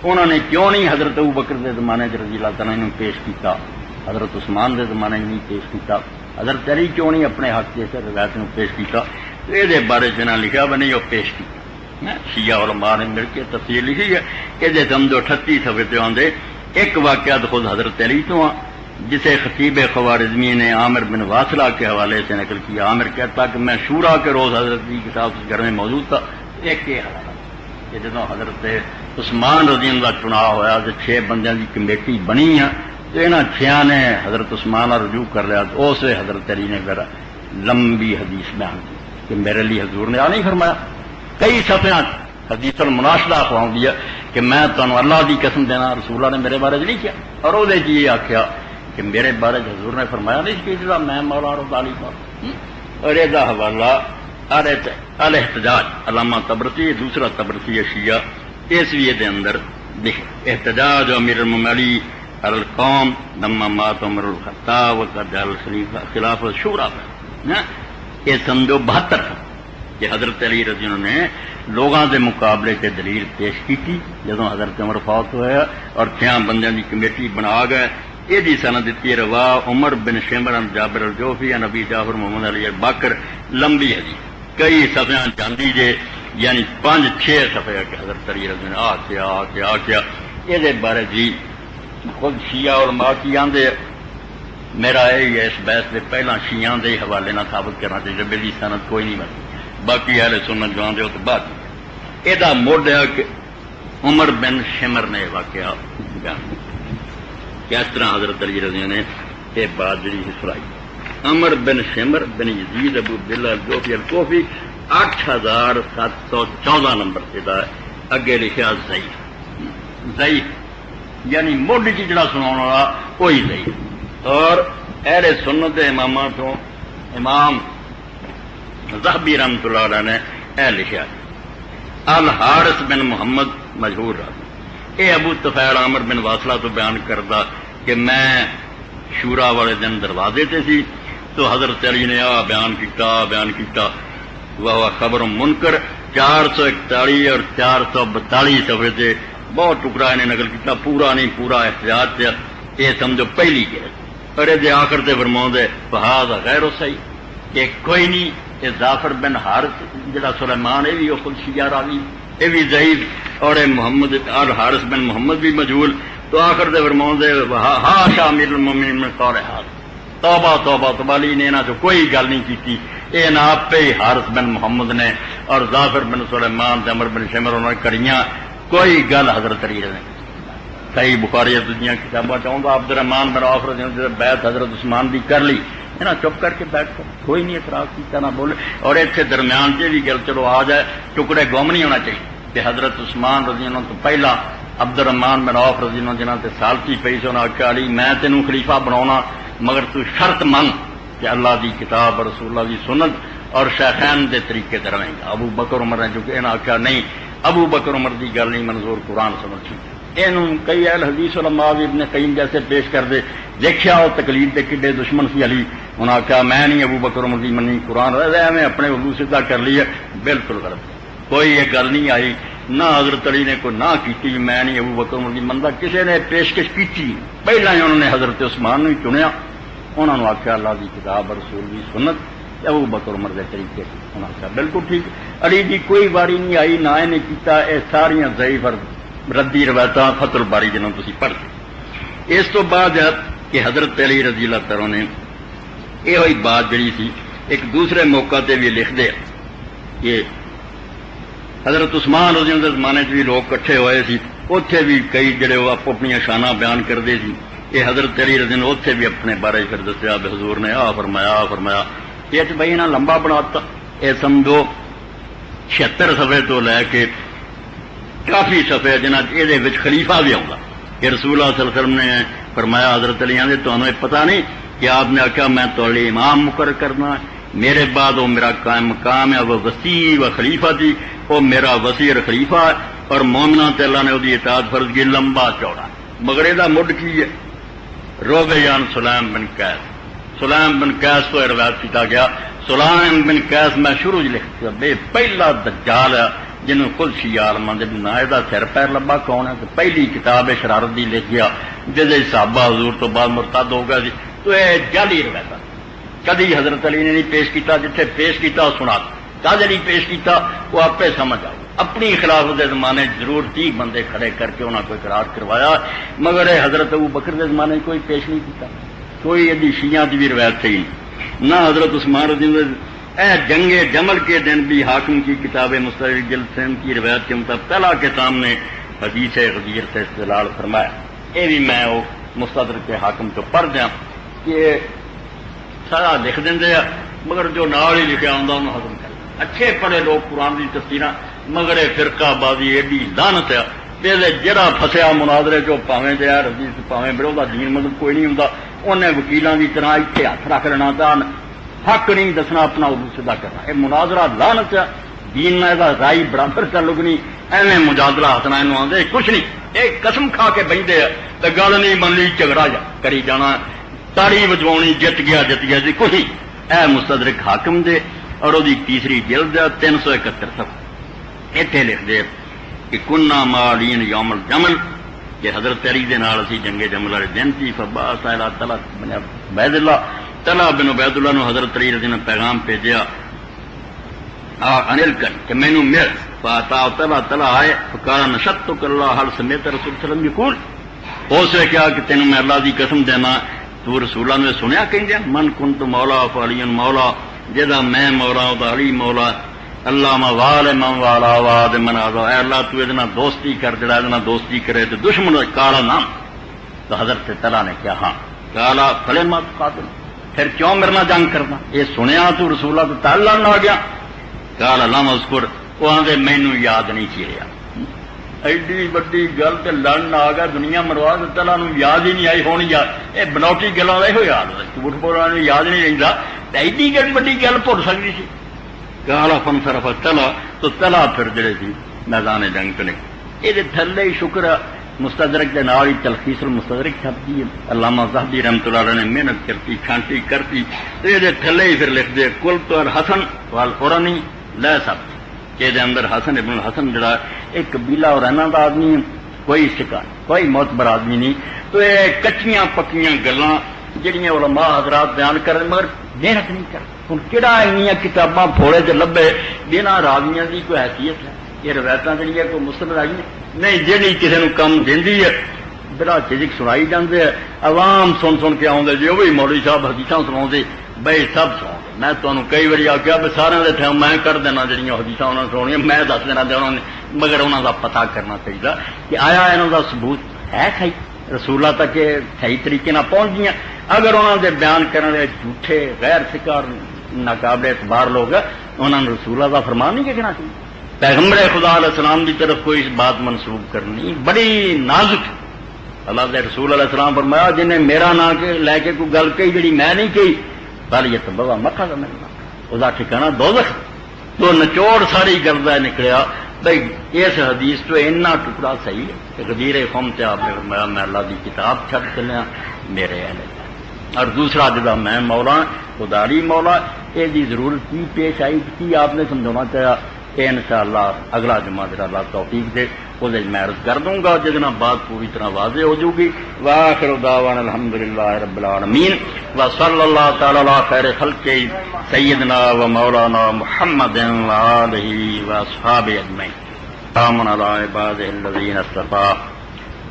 انہوں نے کیوں نہیں حضرت ابوبکر دے زمانے چ رضی اللہ تعالیٰ عنہ پیش کیتا حضرت عثمان دے زمانے نہیں پیش کیتا حضرت علی کیوں نہیں اپنے حق سے روایت میں پیش کیتا یہ بارے سے لکھا بھی نہیں وہ پیش کی شیعہ علماء نے مل کے تفسیر لکھی ہے کہ جیسے سمجھو 38 صفحے پہ آدھے ایک واقعات خود حضرت علی تو جسے خطیب خوارزمی نے عامر بن واصلہ کے حوالے سے نقل کیا عامر کہتا کہ میں شورا کے روز حضرت علی کے ساتھ اس گھر میں موجود تھا ایک یہ حالت کہ جدو حضرت عثمان رضی اللہ چناؤ ہوا تو 6 بندیاں کی کمیٹی بنی ہے تو انہوں 6 نے حضرت عثمان رجوع کر لیا تو اس حضرت علی نے پھر لمبی حدیث بیان کی کہ میرے لیے حضور نے نہیں فرمایا کئی صفحات حدیث المناشدہ اخواؤں دیا کہ میں تمہیں اللہ دی قسم دینا رسول اللہ نے میرے بارے نہیں کیا اور وہ یہ آخیا کہ میرے بارے حضور نے فرمایا نہیں کہ جا میں مولا رضی اللہ اور یہ حوالہ الاحتجاج علامہ تبرسی دوسرا تبرسی شیعہ اس لیے دے اندر احتجاج امیر المومنین علی القوم لما مات عمر الخطاب وقد جعل خلاف الشورى یہ سمجھو 72 کہ حضرت علی رضی اللہ عنہ نے لوگوں کے مقابلے سے دلیل پیش کی جدو حضرت عمر فوت ہوا اور 6 بندیاں کی کمیٹی بنا گئے. یہ سند دیتی روا عمر بن شمر جابر الجوفی نبی جعفر محمد علی باکر لمبی ہے کئی صفحہ جاندی جے یعنی 5-6 صفحے کہ حضرت علی رضی اللہ عنہ آ کیا یہ بارے جی خود شیعہ علماء کی آندے میرا یہ اس بحث سے پہلا شیعہ دے حوالے نہ ثابت کرنا چاہیے میری سند کوئی نہیں بنتی باقی اہل سنت جو آندے ہو تو بات یہ موڈ ہے کہ عمر بن شمر نے واقعہ بیان کیا اس طرح حضرت علی رضی اللہ عنہ نے یہ بات جڑی سنائی. عمر بن شمر بن یزید ابو عبداللہ الجوفی الکوفی 8714 نمبر سے اگے لکھا ضعیف یعنی موڈی کی جڑا سناؤ والا کوئی ضعیف. اور اہل سنت امامہ تو امام ذہبی رحمۃ اللہ علیہ نے اے لکھا الحارث بن محمد مشہور راوی یہ ابو طفیل عامر بن واصلہ تو بیان کرتا کہ میں شورا والے دن دروازے تے سی تو حضرت علی نے بیان کیتا وہ خبر منکر 441 اور 442 صفحے سے بہت ٹکڑا انہیں نقل کیتا پورا نہیں پورا احتیاط سے یہ سمجھو پہلی گئے اور یہ آخر سے فرماؤں دے فہذا غیر صحیح کہ کوئی نہیں یہ ظافر بن حارث جڑا سلیمان یہ بھی خود شیعہ راوی یہ بھی ضعیف اور محمد الحارث بن محمد بھی مجہول تو آخر دے فرماؤں دے ہا شامل المؤمنین من قول حارث توبہ توبہ تبالی نے نہ جو کوئی گل نہیں کی یہ نہ آپ پہ حارث بن محمد نے اور ظافر بن سلیمان عمر بن شمر انہوں نے کریاں کوئی گل حضرت علی نے صحیح بخاری دنیا کتابیں چاہوں گا عبد الرحمان بن عوف رضی اللہ عنہ بیعت حضرت عثمان دی کر لی نا چپ کر کے بیٹھ کر کوئی نہیں اعتراض کیا نہ بولے اور اتنے درمیان سے بھی گل چلو آ جائے ٹکڑے گم نہیں ہونا چاہیے کہ حضرت عثمان رضی اللہ عنہ تو پہلا عبد الرحمان بن عوف رضی اللہ عنہ جنہاں تے سالتی پئی سے انہاں آخیا علی میں تینوں خلیفہ بناونا مگر تو شرط من کہ اللہ دی کتاب اور رسول اللہ دی سنت اور شیخین دے طریقے تے رہیں گا. ابو بکر عمر نے جو کہ انہاں آخیا نہیں ابو بکر عمر دی گل نہیں منظور قرآن سمجھی اینوں کئی اہل حدیث علماء بھی ابن قیم جیسے پیش کر دے دیکھیا وہ تقلید دے کڈے دشمن سی علی انہاں آخیا میں نہیں ابو بکر عمر دی منی قرآن رہا میں اپنے اردو سیدھا کر لی ہے بالکل غلط کوئی یہ گل نہیں آئی نہ حضرت علی نے کوئی نہ کی میں نہیں ابو بکر عمر دی منتا کسی نے پیشکش کی پہلا ہی انہوں نے حضرت عثمان نے چنیا انہوں نے آخیا اللہ کی کتاب اور رسول کی سنت ابو بکر عمر کے طریقے سے انہوں نے آخیا بالکل ٹھیک. علی دی کوئی باری نہیں آئی نہ انہیں کیتا یہ ساریاں ضعیف اور ردی روایت فتح الباری جنہوں تسی پڑھتے. اس تو بعد کہ حضرت علی رضی اللہ تعالیٰ نے یہ ہوئی بات جڑی سی ایک دوسرے موقع تے بھی لکھ دے کہ حضرت عثمان رضی اللہ عنہ زمانے بھی لوگ کٹھے ہوئے سی اتنے بھی کئی جڑے وہ آپ اپنی شانہ بیان کرتے سی یہ حضرت علی رضی اللہ عنہ اتنے بھی اپنے بارے پھر دسیا حضور نے فرمایا یہ تو بھائی انہیں لمبا بناتا یہ سمجھو 76 صفحے تو لے کے کافی صفحے جنہ یہ خلیفہ بھی آؤں گا کہ رسول اللہ صلی اللہ علیہ وسلم نے فرمایا حضرت علی نے تو انہیں پتہ نہیں کہ آپ نے آخیا میں تو امام مقرر کرنا ہے میرے بعد وہ میرا قائم مقام ہے وہ وسیع و خلیفہ تھی وہ میرا وسیع خلیفہ ہے اور مومنہ تے اللہ نے وہ اطاعت فرض کی لمبا چوڑا مگر یہ مڈ کی ہے روبیان سلیم بن قیس کو روایت کیا گیا سلیم بن قیس میں شروع لکھتا بے پہلا دجال ہے جنہوں خود شیعہ علماء نہ یہ سر پیر لمبا کون ہے تو پہلی کتاب شرارت دی لکھ گیا جس صحابہ حضور تو بعد مرتد ہو گیا تو یہ جعلی روایت کدی حضرت علی نے نہیں پیش کیتا جتھے پیش کیتا وہ سنا کد نہیں پیش کیتا وہ آپ سمجھ آؤ اپنی خلافت کے زمانے ضرور 30 بندے کھڑے کر کے انہوں نے کوئی قرار کروایا مگر حضرت ابو بکر کے زمانے کوئی پیش نہیں کیتا کوئی یہ شیعہ کی بھی روایت تھی نہ حضرت عثمان رضی اللہ اے جنگ جمل کے دن بھی حاکم کی کتاب مستدرک جلد کی روایت کے مطابق طلحہ کے سامنے حدیث غدیر سے استدلال فرمایا. یہ بھی میں وہ مستدرک کے حاکم تو پڑھ دیا کہ سارا لکھ دیں مگر جو نال ہی لکھا ہوں انہوں ہضم کر اچھے پڑھے لوگ قرآن کی تفسیراں مگر فرقہ بازی ایڈی لعنت ہے پہلے جڑا پھسیا مناظرے چو پاویں دیا حدیث پاویں بڑھا دین مطلب کوئی نہیں ہوں انہیں وکیلاں کی طرح اتنے ہاتھ رکھ لینا تھا حق نہیں دسنا اپنا اردو سیدھا کرنا یہ مناظرہ لعنت ہے دین میں رائی برابر تعلق نہیں ایویں مجادلہ ہاتھ نہ آدھے کچھ نہیں ایک قسم کھا کے بہتے ہیں تو گل نہیں بننی جھگڑا کری جانا تاڑی وجوانی جت گیا جی کوئی اے مستدرک حاکم دے اور وہ تیسری جلد 371 صفحہ اتنے لکھ دے کہ کننا مالین یوم الجمل کہ حضرت علی دے نال اسی جنگ جمل والے دن تھی فبا سائلہ عبید اللہ طلحہ بن عبید اللہ نو حضرت علی رضی نے پیغام بھیجیا انل کر کہ مینوں مل فاتا طلحہ آئے فقال نشدتک اللہ حل سمیت رسول صلی اللہ علیہ وسلم یقول اس نے کہا کہ تینوں میں اللہ دی قسم دینا تو رسولہ نے سنیا کہیں من کنت مولا فعلی مولا جدا میں مولا دا علی مولا اللہ موال من والا واد من آزا اے اللہ تو ادنا دوستی کر جڑا ادنا دوستی کرے تو دشمن کالا نام تو حضرت طلحہ نے کیا ہاں کالا فلے مت قاتل پھر کیوں میرے نہ جنگ کرنا یہ سنیا تو رسولہ تو تعالیٰ نہ آ گیا کالا لم اذکر وہ آدھے مینوں یاد نہیں کیا ایڈی وڈی گل تے لڑن آ گیا دنیا مروا طلحہ نو یاد ہی نہیں آئی ہونی یاد یہ بنوٹی گلاں یہ یاد جھوٹ بولنا یاد نہیں رہتا ایڈی وڈی گل بھول سکتی سی کالا فن صرف طلحہ تو طلحہ پھر جڑے سی میدان جنگ تے یہ تھلے ہی شکر مستدرک کے نال ہی تلخیص المستدرک چھپتی ہے علامہ ذہبی رحمۃ اللہ علیہ نے محنت کرتی کھانٹی کرتی تو یہ تھلے ہی پھر لکھ دے کل تو الحسن والقرنی لے سب کہ اندر حسن ابن الحسن جڑا ایک قبیلہ اور رہنا دا آدمی ہے کوئی سکا کوئی معتبر آدمی نہیں تو یہ کچیاں پکیاں گلاں جہاں علماء حضرات بیان کر مگر محنت نہیں کر ہوں کہڑا این کتاباں پھوڑے چ لبے بنا راویاں کی کوئی حیثیت ہے یہ روایتیں جہاں کوئی مسلم آئی نہیں جہی کسی نے کم دینی ہے بڑا چیزک سنائی جاتے ہیں عوام سن کے آؤں جی وہ بھی مولوی صاحب حدیثاں سنا بھائی سب سنا میں تمہیں کئی بار آخیا بھی سارے کے ٹائم میں کر دینا جہاں حدیث انہوں نے سنایا میں دس دینا انہوں نے مگر انہوں کا پتا کرنا چاہیے کہ آیا انہوں کا ثبوت ہے صحیح رسولہ تک صحیح طریقے پہنچ گیا اگر انہوں نے بیان کرنے جھوٹے غیر سکار ناقابل اعتبار لوگ انہوں نے رسولہ کا فرمان نہیں کہنا چاہیے پیغمبر خدا علیہ السلام کی طرف کوئی اس بات منسوب کرنی بڑی نازک اللہ کے رسول علیہ السلام فرمایا جنہیں میرا نام لے کے کوئی گل کہی جی میں نہیں کہی پہلے یہ تو بابا مکھا کا ملنا اس کا ٹھکانا دوزخ تو نچوڑ ساری گردہ نکلیا بھائی اس حدیث تو اتنا ٹکڑا صحیح ہے کہ غدیر قوم سے آپ نے فرمایا میں اللہ کی کتاب چھڑ چلیا میرے اہل اور دوسرا جگہ میں مولا خداری مولا یہ ضرورت کی پیش آئی کی آپ نے سمجھانا چاہیا کہ انشاءاللہ اگلا جمعہ جڑا اللہ توفیق دے وہ میں عرض کر دوں گا جتنا بات پوری طرح واضح ہو جائے گی وآخر دعوانا الحمدللہ رب العالمین وصلی اللہ تعالی علی خیر خلق سیدنا و مولانا محمد وآلہ واصحابہ اجمعین سلام علی عبادہ الذین اصطفیٰ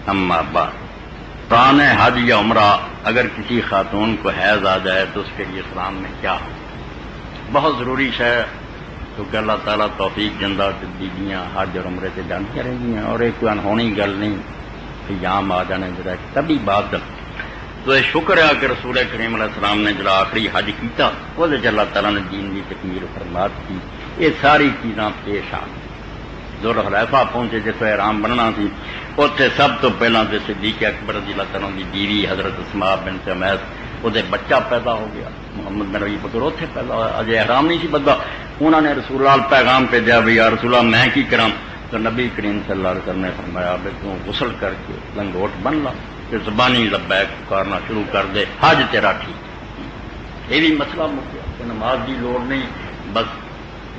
اما بعد پرانے حج یا عمرہ اگر کسی خاتون کو حیض آ جائے تو اس کے لیے اسلام میں کیا ہو بہت ضروری ہے کیونکہ اللہ تعالیٰ توفیق جندہ بیویاں حج اور عمرے سے جانتی رہیں گی اور ایک کوئی انہونی گل نہیں کہ یہاں آ جانے جڑا کبھی بات تو یہ شکر ہے کہ رسول کریم علیہ السلام نے جڑا آخری حج کیتا وہ اللہ تعالیٰ نے دین کی تکمیل و فرمات کی یہ ساری چیزاں پیش آ ذوالحلیفہ پہنچے جس کو احرام بننا سی اتنے سب تو پہلے تو صدیق اکبر رضی اللہ تعالیٰ کی بیوی حضرت اسماء بنت عمیس وہ بچہ پیدا ہو گیا محمد بن ابی بکر اتنے پیدا ہوا اجے احرام نہیں سی بدلا انہوں نے رسول اللہ پیغام بھیجا بھی یا رسول اللہ میں کی کرام تو نبی کریم صلی اللہ علیہ وسلم نے فرمایا بھی تو غسل کر کے لنگوٹ بن لا کہ زبانی لبیک پکارنا شروع کر دے حج تیرا ٹھیک یہ بھی مسئلہ مک گیا کہ نماز کی لوڑ نہیں بس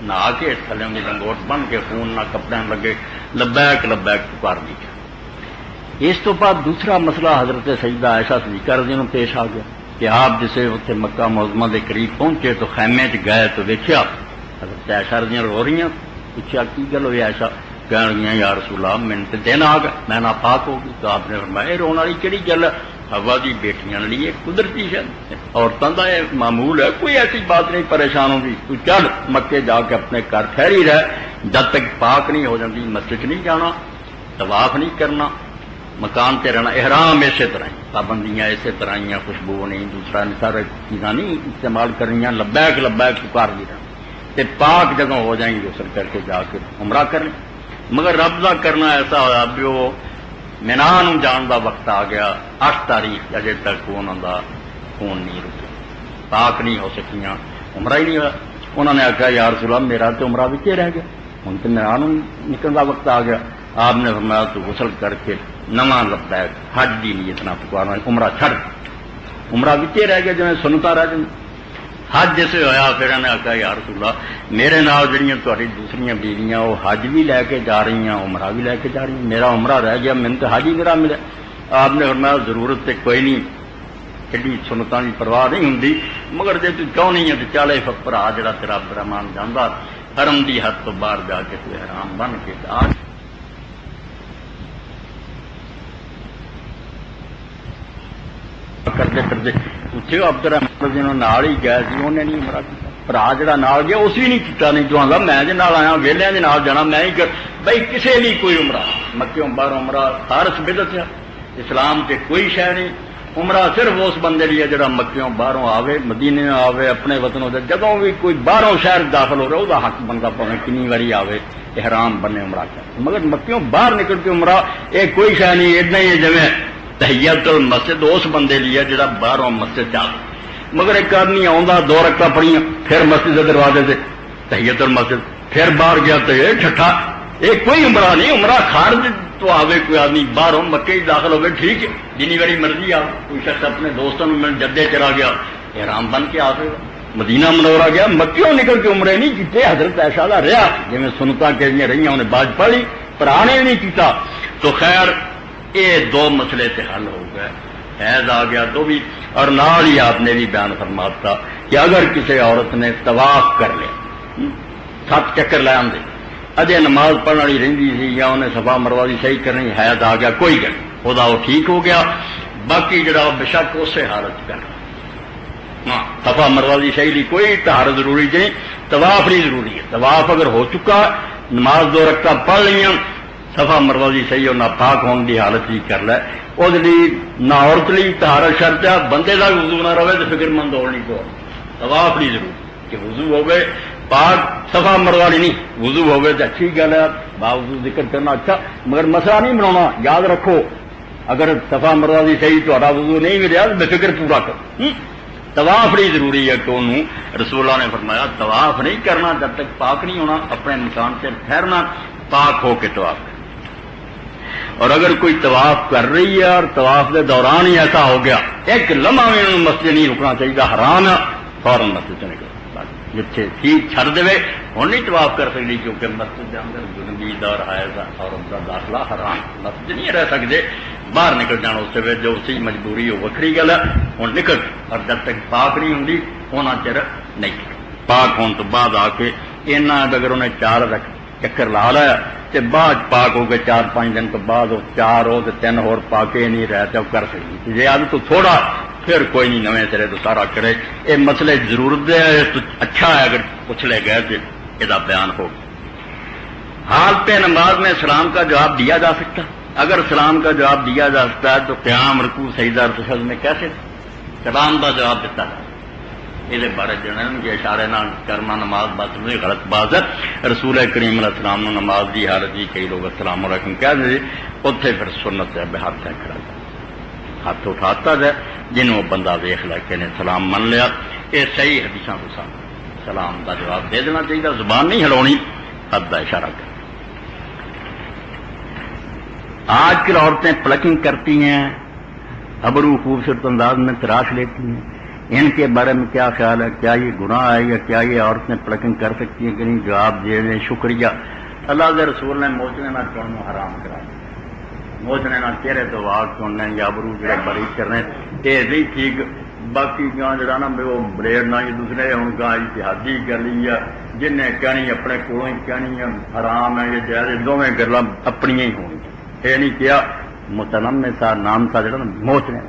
نہا کے تھلے کی لنگوٹ بن کے خون نہ کپڑے لگے لبیک لبیک پکار دی اس تو بعد دوسرا مسئلہ حضرت سیدہ عائشہ صدیقہ رضی اللہ عنہا پیش آ گیا کہ آپ جسے اتنے مکہ معظمہ کے قریب پہنچے تو خیمے گئے تو دیکھا حضرت عائشہ رضی اللہ روریاں پوچھا کی گل ہوئی عائشہ کہہ رہی ہیں یا رسول اللہ میں تو دن آ گیا میں ناپاک ہوگی تو آپ نے فرمایا رونے والی کہڑی گل ہے ہوا دی بیٹیاں لیے قدرتی ہے عورتوں کا یہ معمول ہے کوئی ایسی بات نہیں پریشان ہوگی تو چل مکے جا کے اپنے گھر ٹھہری رہ جب تک پاک نہیں ہو جاتی مسجد نہیں جانا طواف نہیں کرنا مکان تے رہنا احرام اسی طرح ہی پابندیاں اسی طرح ہی خوشبو نہیں دوسرا سارے چیزاں نہیں استعمال کرنی لبیک لبیک پکار دی رہنا تے پاک جگہ ہو جائیں گے غسل کر کے جا کے عمرہ کر لیں مگر رب کا کرنا ایسا ہوا بھی وہ مینا جان دا وقت آ گیا 8 تاریخ اجے تک انہوں دا خون نہیں رکے پاک نہیں ہو سکیاں عمرہ ہی نہیں ہوا انہوں نے آخیا یا رسول اللہ میرا تو عمرہ بچے رہ گیا ہوں تو مینا نکلنے کا وقت آ گیا آپ نے فرمایا تو غسل کر کے نواں لبیک حج دی نیت نہ پکارنا، عمرہ چھڑ، عمرہ وچے رہ گیا جویں سنتا رہ جائیں۔ حج جیسے ہویا پھر انہیں آخیا یا رسول اللہ میرے نال جڑیاں تہاڈی دوسریاں بیویاں وہ حج بھی لے کے جا رہی ہیں، عمرہ بھی لے کے جا رہی ہیں، میرا عمرہ رہ گیا، میں تو حج ہی میرا ملا۔ آپ نے فرمایا ضرورت تے کوئی نہیں، ایڈی سنتاں دی پرواہ نہیں ہوندی، مگر جے تو کیوں نہیں ہے تو چالے بھرا جڑا تیرا عبد الرحمان جاندا حرم دی حد تو باہر جا کے تو حرام بن کے آ کرتے کرتے اتنے عبد الرحمان جنہوں نال ہی گیا سی انہیں نہیں عمرہ کیتا، بھرا جڑا نال گیا اس بھی نہیں کیتا، نہیں جو آندا میں جے نال آیا ویلیاں دے نال جانا میں ہی کر بھائی کسے بھی کوئی عمرہ مکیوں باہر عمرہ خارج بدعت ہے، اسلام تے کوئی شے نہیں، عمرہ صرف اس بندے لیے جڑا مکیوں باہروں آوے مدینے آوے اپنے وطنوں سے، جدوں بھی کوئی باہروں شہر داخل ہو رہا وہ حق بنتا پاویں کنی واری آوے احرام بنے عمرہ کر، مگر مکیوں باہر نکل کے عمرہ یہ کوئی شے نہیں، اتنا ہی جویں تحیت المسجد اس بندے لیے جڑا باہروں مسجد جا، مگر ایک آدمی آندا 2 رکعتاں پڑھیاں پھر مسجد کے دروازے سے تحیت المسجد پھر باہر گیا تو یہ ٹھٹھا، یہ کوئی عمرہ نہیں، عمرہ خارج تو آوے کوئی آدمی باہروں مکے داخل ہوئے ٹھیک ہے جنی بڑی مرضی آ، کوئی شخص اپنے دوستوں میں جدے چلا گیا احرام بن کے آوے، مدینہ منورہ گیا مکیوں نکل کے عمرے نہیں کیتے، حضرت عائشہ دا رہا جی سنتا کہ رہی انہیں باز پڑھی پر آنے نہیں کیتا، تو خیر یہ 2 مسئلے سے حل ہو گئے، حیض آ گیا تو بھی، اور نال ہی آپ نے بھی بیان فرماتا کہ اگر کسی عورت نے طواف کر لیا 7 چکر لے آندے اجے نماز پڑھنے والی رہندی سی یا انہیں صفا مروہ دی صحیح کرنی، حیض آ گیا کوئی گل خدا وہ ٹھیک ہو گیا، باقی جڑا بے شک اسے حالت کر صفا مروہ دی صحیح دی کوئی طہارت ضروری نہیں، طواف نہیں ضروری ہے، طواف اگر ہو چکا نماز 2 رکعت پڑھ لیاں صفا مروہ دی صحیح اور ناپاک ہونے دی حالت ہی کر لے، وہ نہ عورت لی طہارت شرط ہے، بندے کا وضو نہ رہے تو فکر مند ہونے کو طواف نہیں ضرور کہ وضو ہوگئے پاک صفا مروہ نہیں، وضو ہوگئے تو اچھی گل ہے باوضو ذکر کرنا اچھا، مگر مسئلہ نہیں بنانا، یاد رکھو اگر صفا مروہ دی صحیح تو وضو نہیں ملیا تو بے فکر پورا کر، طواف نہیں ضروری ہے کہ انہوں رسول اللہ نے فرمایا طواف نہیں کرنا جب تک پاک نہیں ہونا، اپنے مکان سے ٹھہرنا پاک ہو کے طواف کرنا، اور اگر کوئی طواف کر رہی ہے اور طواف کے دوران ہی ایسا ہو گیا ایک لمحہ میں انہوں مسجد نہیں رکنا چاہیے، حرام ہے فوراً مسجد سے نکل جتنے تھی چھڑ دے ہوں نہیں طواف کر سکتی کیونکہ مسجد کے اندر جنبی دور حائض اور ان کا داخلہ حرام، مسجد نہیں رہ سکتے باہر نکل جانا، اس سے جو اسی مجبوری ہو وکری گل ہے ہوں نکل، اور جب تک پاک نہیں ہوں ہونا چر نہیں، پاک ہونے تو بعد آ کے اینا اگر انہیں 4 چکر لا لیا تو بعد پاک ہو کے 4-5 دن تو بعد وہ 4 ہو تو 3 اور پا کے نہیں رہے تو کر سکتی، جی اب تو تھوڑا پھر کوئی نہیں نویں سرے تو سارا کرے، یہ مسئلے ضرورت ہے تو اچھا ہے اگر پوچھ لے گئے تو یہ بیان ہو، حالت نماز میں سلام کا جواب دیا جا سکتا، اگر سلام کا جواب دیا جا سکتا ہے تو قیام رکوع سجدہ تشہد میں کیسے سلام کا جواب دیتا ہے، یہ بارے جنن کے اشارے نہ کرنا نماز بات نہیں غلط بات ہے، رسول کریم علیہ السلام نے نماز دی حالت جی کئی لوگ السلام علیکم کہہ دے اتنے پھر سنت ہے بے ہاتھ سے کھڑا جائے ہاتھ اٹھاتا جائے جنہوں بندہ دیکھ لے کہ نے سلام من لیا، یہ صحیح حدیثاں کو سلام کا جواب دے دینا چاہیے، زبان نہیں ہلونی حد کا اشارہ کر۔ آج کل عورتیں پلکنگ کرتی ہیں، ابرو خوبصورت انداز میں تراش لیتی ہیں، ان کے بارے میں کیا خیال ہے، کیا یہ گناہ ہے یا کیا یہ عورتیں پلکنگ کر سکتی ہیں کہ نہیں؟ جواب دے دیں شکریہ، اللہ کے رسول نے موچنے نہ چڑھنا حرام کرا، موچنے نہ چہرے تو واگ چننے یا ابرو جڑے بری کرنے یہ نہیں ٹھیک، باقی گاہ جڑا نا وہ بلیڈ نہ دوسرے ہوں گاہ اتحادی گلی ہے جن نے کہنی اپنے کولوں ہی کہنی ہے حرام ہے یہ جائز، دونوں گلاں اپنی ہی ہونی، یہ نہیں کیا متنمے سا نام سا جڑا نا موچنے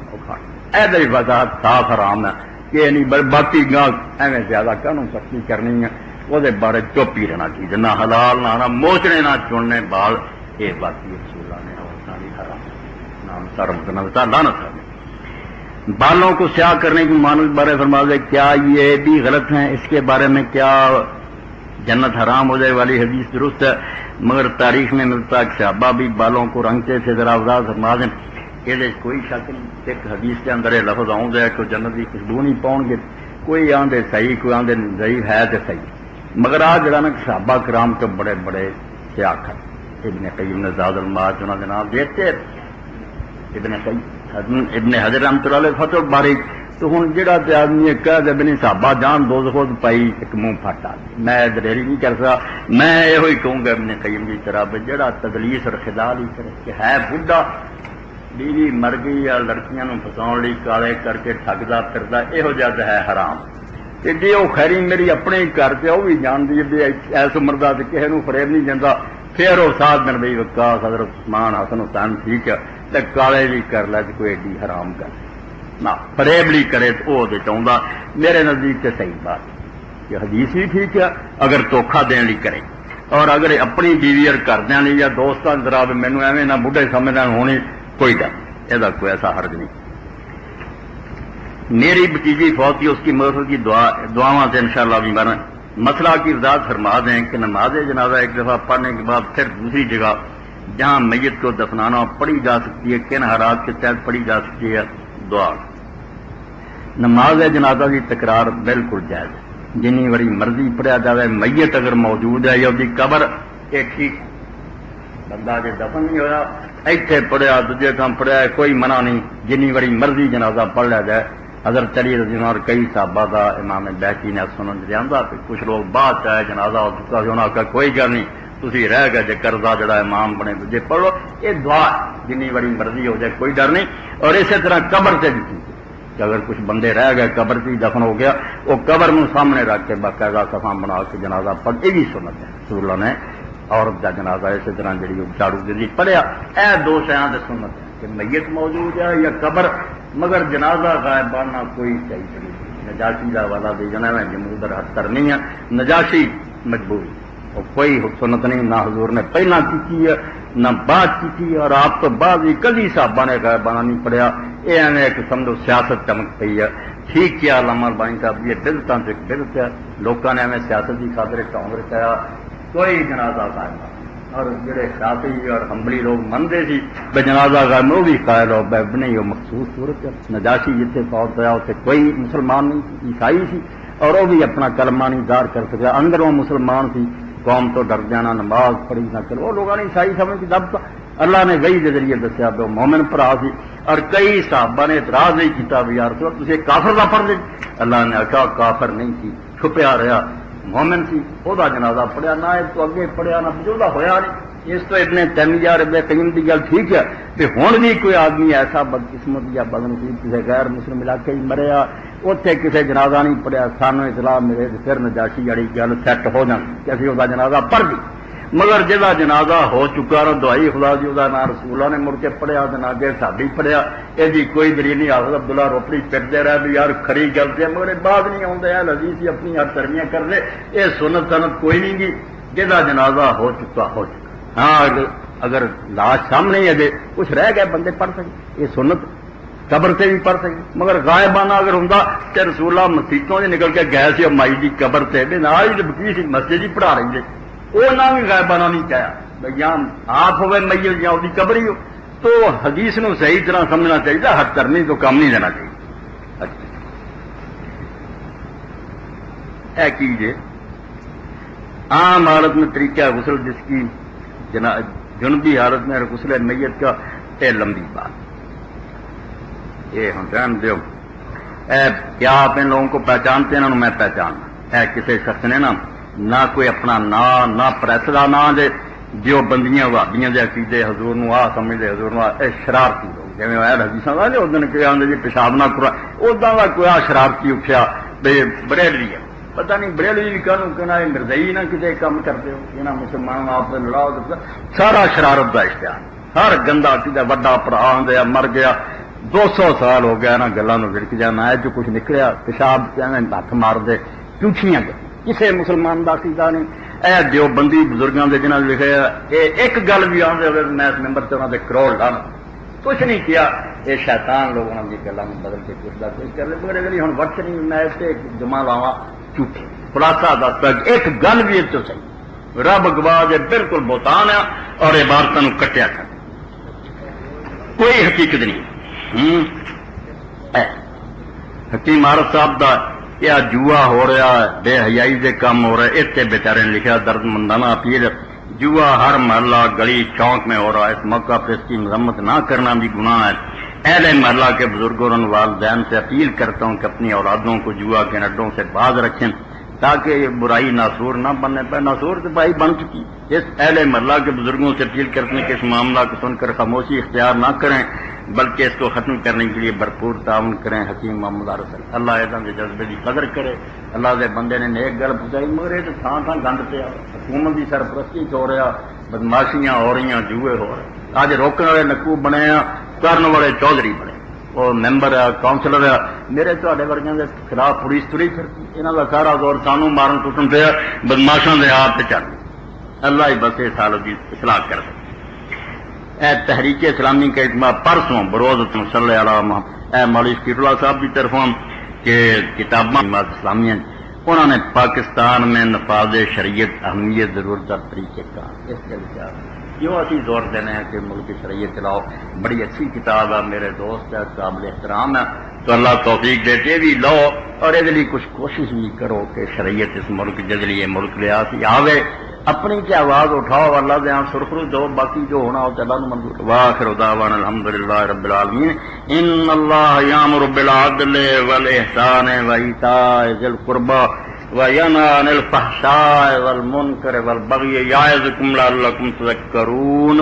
ایسا ہی وضاحت صاف حرام ہے کہ نہیں، باقی گاہ ایویں زیادہ کہنوں سختی کرنی ہے وہ بارے چپ ہی رہنا چاہیے، نہ حلال نہ حرام، موچنے نہ چننے بال یہ باقی رسول نے عورتوں کی حرام نام سر متنمتا لعنت ہے۔ بالوں کو سیاہ کرنے کی مانوس بارے فرما دے کیا یہ بھی غلط ہیں؟ اس کے بارے میں کیا جنت حرام ہو جائے والی حدیث درست ہے؟ مگر تاریخ میں ملتا ہے کہ صحابہ بھی بالوں کو رنگتے سے ذرا وضاحت فرما دیں، یہ کوئی شک نہیں، ایک حدیث کے اندر یہ لفظ آؤں ہے کہ جنت کی خوشبو نہیں پاؤں گے، کوئی آندے صحیح کوئی آندے ضعیف ہے تو صحیح، مگر آج جڑا نا صحابہ کرام کے بڑے بڑے سیاہ ابن قیم نے زاد المعاد انہوں نے نام دیتے ابن حجر رحمۃ اللہ علیہ فتح الباری. تو ہوں جہاں تے آدمی کہہ دے بنی صحابہ جان دوزخ پائی ایک منہ پھٹ آ میں دلیری نہیں کر سکتا. میں یہ کہوں گا ابن قیم کی طرح جہاں تدلیس اور خدال ہی کرے کہ ہے بڈھا بیوی مر گئی یا لڑکیاں فساؤ لی کالے کر کے ٹھگتا پھرتا یہو جہا تو ہے حرام. کہ جی وہ خیری میری اپنے ہی گھر سے وہ بھی جانتی ہے بھی ایس عمر کا کسی کو فریب نہیں دینا پھر وہ ساتھ دن بھائی وکاس حضرت عثمان حسن حسین ٹھیک ہے تو کالے بھی کر لے تو کوئی ایڈی حرام کر نہ فریبلی کرے تو وہ چاہتا میرے نزدیک سے صحیح بات کہ حدیث بھی ٹھیک ہے اگر دھوکھا دین لی کرے اور اگر اپنی بیوی اور گھردیاں لی یا دوستان ذرا مینو ایویں نہ بڑھے سمجھنا ہونی کوئی ڈر یہ کوئی ایسا حرج نہیں. میری بتیجی فوت کی اس کی مغفرت کی دعاواں سے انشاءاللہ بھی بنا مسئلہ کی وضاحت فرما دیں کہ نماز جنازہ ایک دفعہ پڑھنے کے بعد پھر دوسری جگہ جہاں میت کو دفنانا پڑھی جا سکتی ہے کن حالات کے تحت پڑھی جا سکتی ہے دعا. نماز جنازہ کی تکرار بالکل جائز ہے جنی بڑی مرضی پڑھیا جائے میت اگر موجود ہے یا قبر یہ ٹھیک بندہ جی دفن نہیں ہوا ایتھے پڑھیا دوجے کام پڑھیا کوئی منع نہیں جنی بڑی مرضی جنازہ پڑھ لیا جائے. حضرت علی رضی اللہ اور کئی صحابہ کا امام بیہقی نے سنن جانا کچھ لوگ بعد چاہے جنازہ ہو چکا انہوں نے کہا کوئی گل نہیں تھی رہ گئے جی قرضہ جڑا امام بنے دوجے پڑھ لو یہ دعا جنی بڑی مرضی ہو جائے کوئی ڈر نہیں. اور اسی طرح قبر سے بھی کہ اگر کچھ بندے رہ گئے قبر سے دفن ہو گیا وہ قبر میں سامنے رکھ کے باقاعدہ کفان بنا کے جنازہ پڑھ یہ بھی سنت ہے رسول اللہ نے عورت کا جنازہ اسی طرح جی جھاڑو دی پڑھیا اے دو شیاں سے سنت ہے کہ میت موجود ہے یا قبر مگر جنازہ غائب بننا کوئی چاہیے نہیں. نجاشی کا والا دے جانا ہے جمہور حد کرنی ہے نجاشی مجبوری اور کوئی سنت نہیں نہ حضور نے پہلا کی ہے نہ بعد کی اور آپ تو بعد ہی کبھی صحابہ نے غائب بنا نہیں پڑیا. یہ ایویں ایک سمجھو سیاست چمک پی ہے ٹھیک کیا علامہ البانی صاحب یہ بدعتاں سے بدعت ہے لوگوں نے ایویں سیاست کی خاطر ٹونگ رکھایا کوئی جنازہ غائب نہ اور جڑے شافعی اور حنبلی لوگ منتے سی بے جنازہ غائب وہ بھی قائل ہو نہیں وہ مخصوص صورت نجاشی جتنے فوت ہوا اتنے کوئی مسلمان نہیں عیسائی سی اور وہ بھی اپنا کلمہ نہیں دار کر سکا اندر وہ مسلمان سی قوم تو ڈر جانا نماز پڑھی نہ کرو وہ لوگوں نے عیسائی سمجھ دب اللہ نے وحی کے ذریعے دسیا وہ مومن بھرا سی اور کئی صحابہ نے اعتراض نہیں کیتا بھی یار تھی کافر کا پڑھ دے اللہ نے آخیا کافر نہیں سی چھپیا رہا مومن سی وہ جنازہ پڑھیا نہ تو اگے پڑھیا نہ جو ہوا نہیں. اس تو ابن تیمیہ ابن قیم کی گل ٹھیک ہے کہ ہوں بھی کوئی آدمی ایسا بدقسمت یا بدنصیب کسی غیر مسلم علاقے ہی مریا اتنے کسی جنازہ نہیں پڑھیا سانو اطلاع ملے پھر نجاشی والی گل سیٹ ہو جان کہ اسی وہ جنازہ پڑھ دی مگر جہاں جنازہ ہو چکا نا دعائی خدا جی وہ نام رسولہ نے مڑ کے پڑھیا اگے ساڈی پڑھیا یہ کوئی دلیل نہیں حافظ عبداللہ روپڑی پھرتے رہے بھی یار کھری گلتے مگر بعد نہیں آتے ہے لذیذ ہی اپنی ہر ترمیاں کر دے یہ سنت سنت کوئی نہیں گی جہاں جنازہ ہو چکا ہاں اگر لاش سامنے ہی اگے کچھ رہ گئے بندے پڑھ سکے یہ سنت قبر سے بھی پڑھ سکے مگر غائبانہ اگر ہوں تو رسول اللہ مسیتوں سے نکل کے گئے سی مائی کی قبر سے بکی سی مسجد ہی پڑھا رہے وہ نہ بھی غائبانہ نہیں کہا یا آپ ہوئے میت یا وہ قبر ہی ہو تو حدیث نو صحیح طرح سمجھنا چاہیے حد کرنی تو کم نہیں دینا چاہیے. اے کیجیے عام حالت میں طریقہ غسل جس کی جنوبی حالت میں غسل میت کا اے لمبی بات یہ ہم جان دو کیا آپ ان لوگوں کو پہچانتے ہیں انہوں میں پہچاننا کسی شخص نے نہ کوئی اپنا نہ پریس کا نام دے جو بندیاں وابیاں دے عقیدے حضور نو آ سمجھتے حضور نو شرارتی لوگ جی حدیث کا اس دن کہ آدھے جی پیشاب نہ کرا ادا کا کوئی شرارتی اٹھیا بے بریلوی ہے پتہ نہیں بریلوی کہنا مردئی نہ کسی کام کرتے ہو یہاں مسلمان آپ سے لڑاؤ سارا شرارت کا اشتہار ہر گندا عقیدہ وڈا پرا آدھا مر گیا 200 سال ہو گیا انہوں گلوں وڑک جانا جو کچھ نکلیا پیشاب ہاتھ مار دے جھوٹیاں کسی مسلمان کا عقیدہ نہیں. اے دیو بندی بزرگوں کے جنہوں نے لکھا ایک گل بھی آدھے میں اس ممبر سے انہوں نے کروڑ لانا کچھ نہیں کیا یہ شیطان لوگوں کی گلوں بدل کے کچھ کا کوئی کر لے مگر اگر ہوں وقت نہیں میں اسے جمع لاوا جھوٹے خلاصہ دستا ایک گل بھی تو صحیح رب گواہ بالکل بہتان ہے اور عبارتوں کٹیا کر کوئی حقیقت نہیں. حکیم عارف صاحب کا یہ جوا ہو رہا بے حیائی دے کام ہو رہا اتنے بےچارے نے لکھا درد مندانہ اپیل جوا ہر محلہ گلی چوک میں ہو رہا ہے، اس موقع پہ اس کی مذمت نہ کرنا بھی گناہ ہے۔ اہل محلہ کے بزرگوں اور والدین سے اپیل کرتا ہوں کہ اپنی اولادوں کو جوا کے اڈوں سے باز رکھیں تاکہ یہ برائی ناسور نہ بننے پائے۔ ناسور تو بھائی بن چکی، اس اہل محلہ کے بزرگوں سے اپیل کرتے ہیں کہ اس معاملہ کو سن کر خاموشی اختیار نہ کریں بلکہ اس کو ختم کرنے کے لیے بھرپور تعاون کریں۔ حکیم محمد رسول اللہ اعظم کے جذبے کی قدر کرے۔ اللہ کے بندے نے نیک گل پہنچائی مگر یہ تو تھان تھان گند پیا، حکومت کی سرپرستی ہو رہا، بدماشیاں ہو رہی، جوئے ہو رہے، اج روکنے والے نکو بنے ہیں، کرن والے چودھری بنے، وہ ممبر ہے، کاؤنسلر ہے، میرے تے ورگیاں کے خلاف پولیس تری پھرتی، یہاں کا سارا دور سانو مارن کٹن پیا، بدماشاں دے ہاتھ تے چل۔ اللہ ہی بس اس حالت کی اصلاح کر سکے۔ اے تحریک اسلامی کا اجتماع پرسوں بروز صلی اللہ محمد اے مولوی شفیع اللہ صاحب کی طرفوں کہ کتاباں اسلامیہ انہوں نے پاکستان میں نفاذ شریعت اہمیت ضرورت اور طریقے کا اس کے وچار جو اسی زور دینے ہیں کہ ملک شریعت چلاؤ، بڑی اچھی کتاب ہے، میرے دوست ہے، قابل احترام ہے، تو اللہ توفیق دیتے بھی لو اور یہ لیے کچھ کوشش بھی کرو کہ شریعت اس ملک جس لیے ملک لیا سی آوے، اپنی کی آواز اٹھاؤ، اللہ دے ہاں سرخرو دو، باقی جو ہونا ہو اللہ نے منظور۔ واخر دعوانا الحمدللہ رب العالمین۔ ان اللہ یامر بالعدل والاحسان وایتاء ذی القربى وینہی عن الفحشاء والمنکر والبغی یعظکم لعلکم تذکرون۔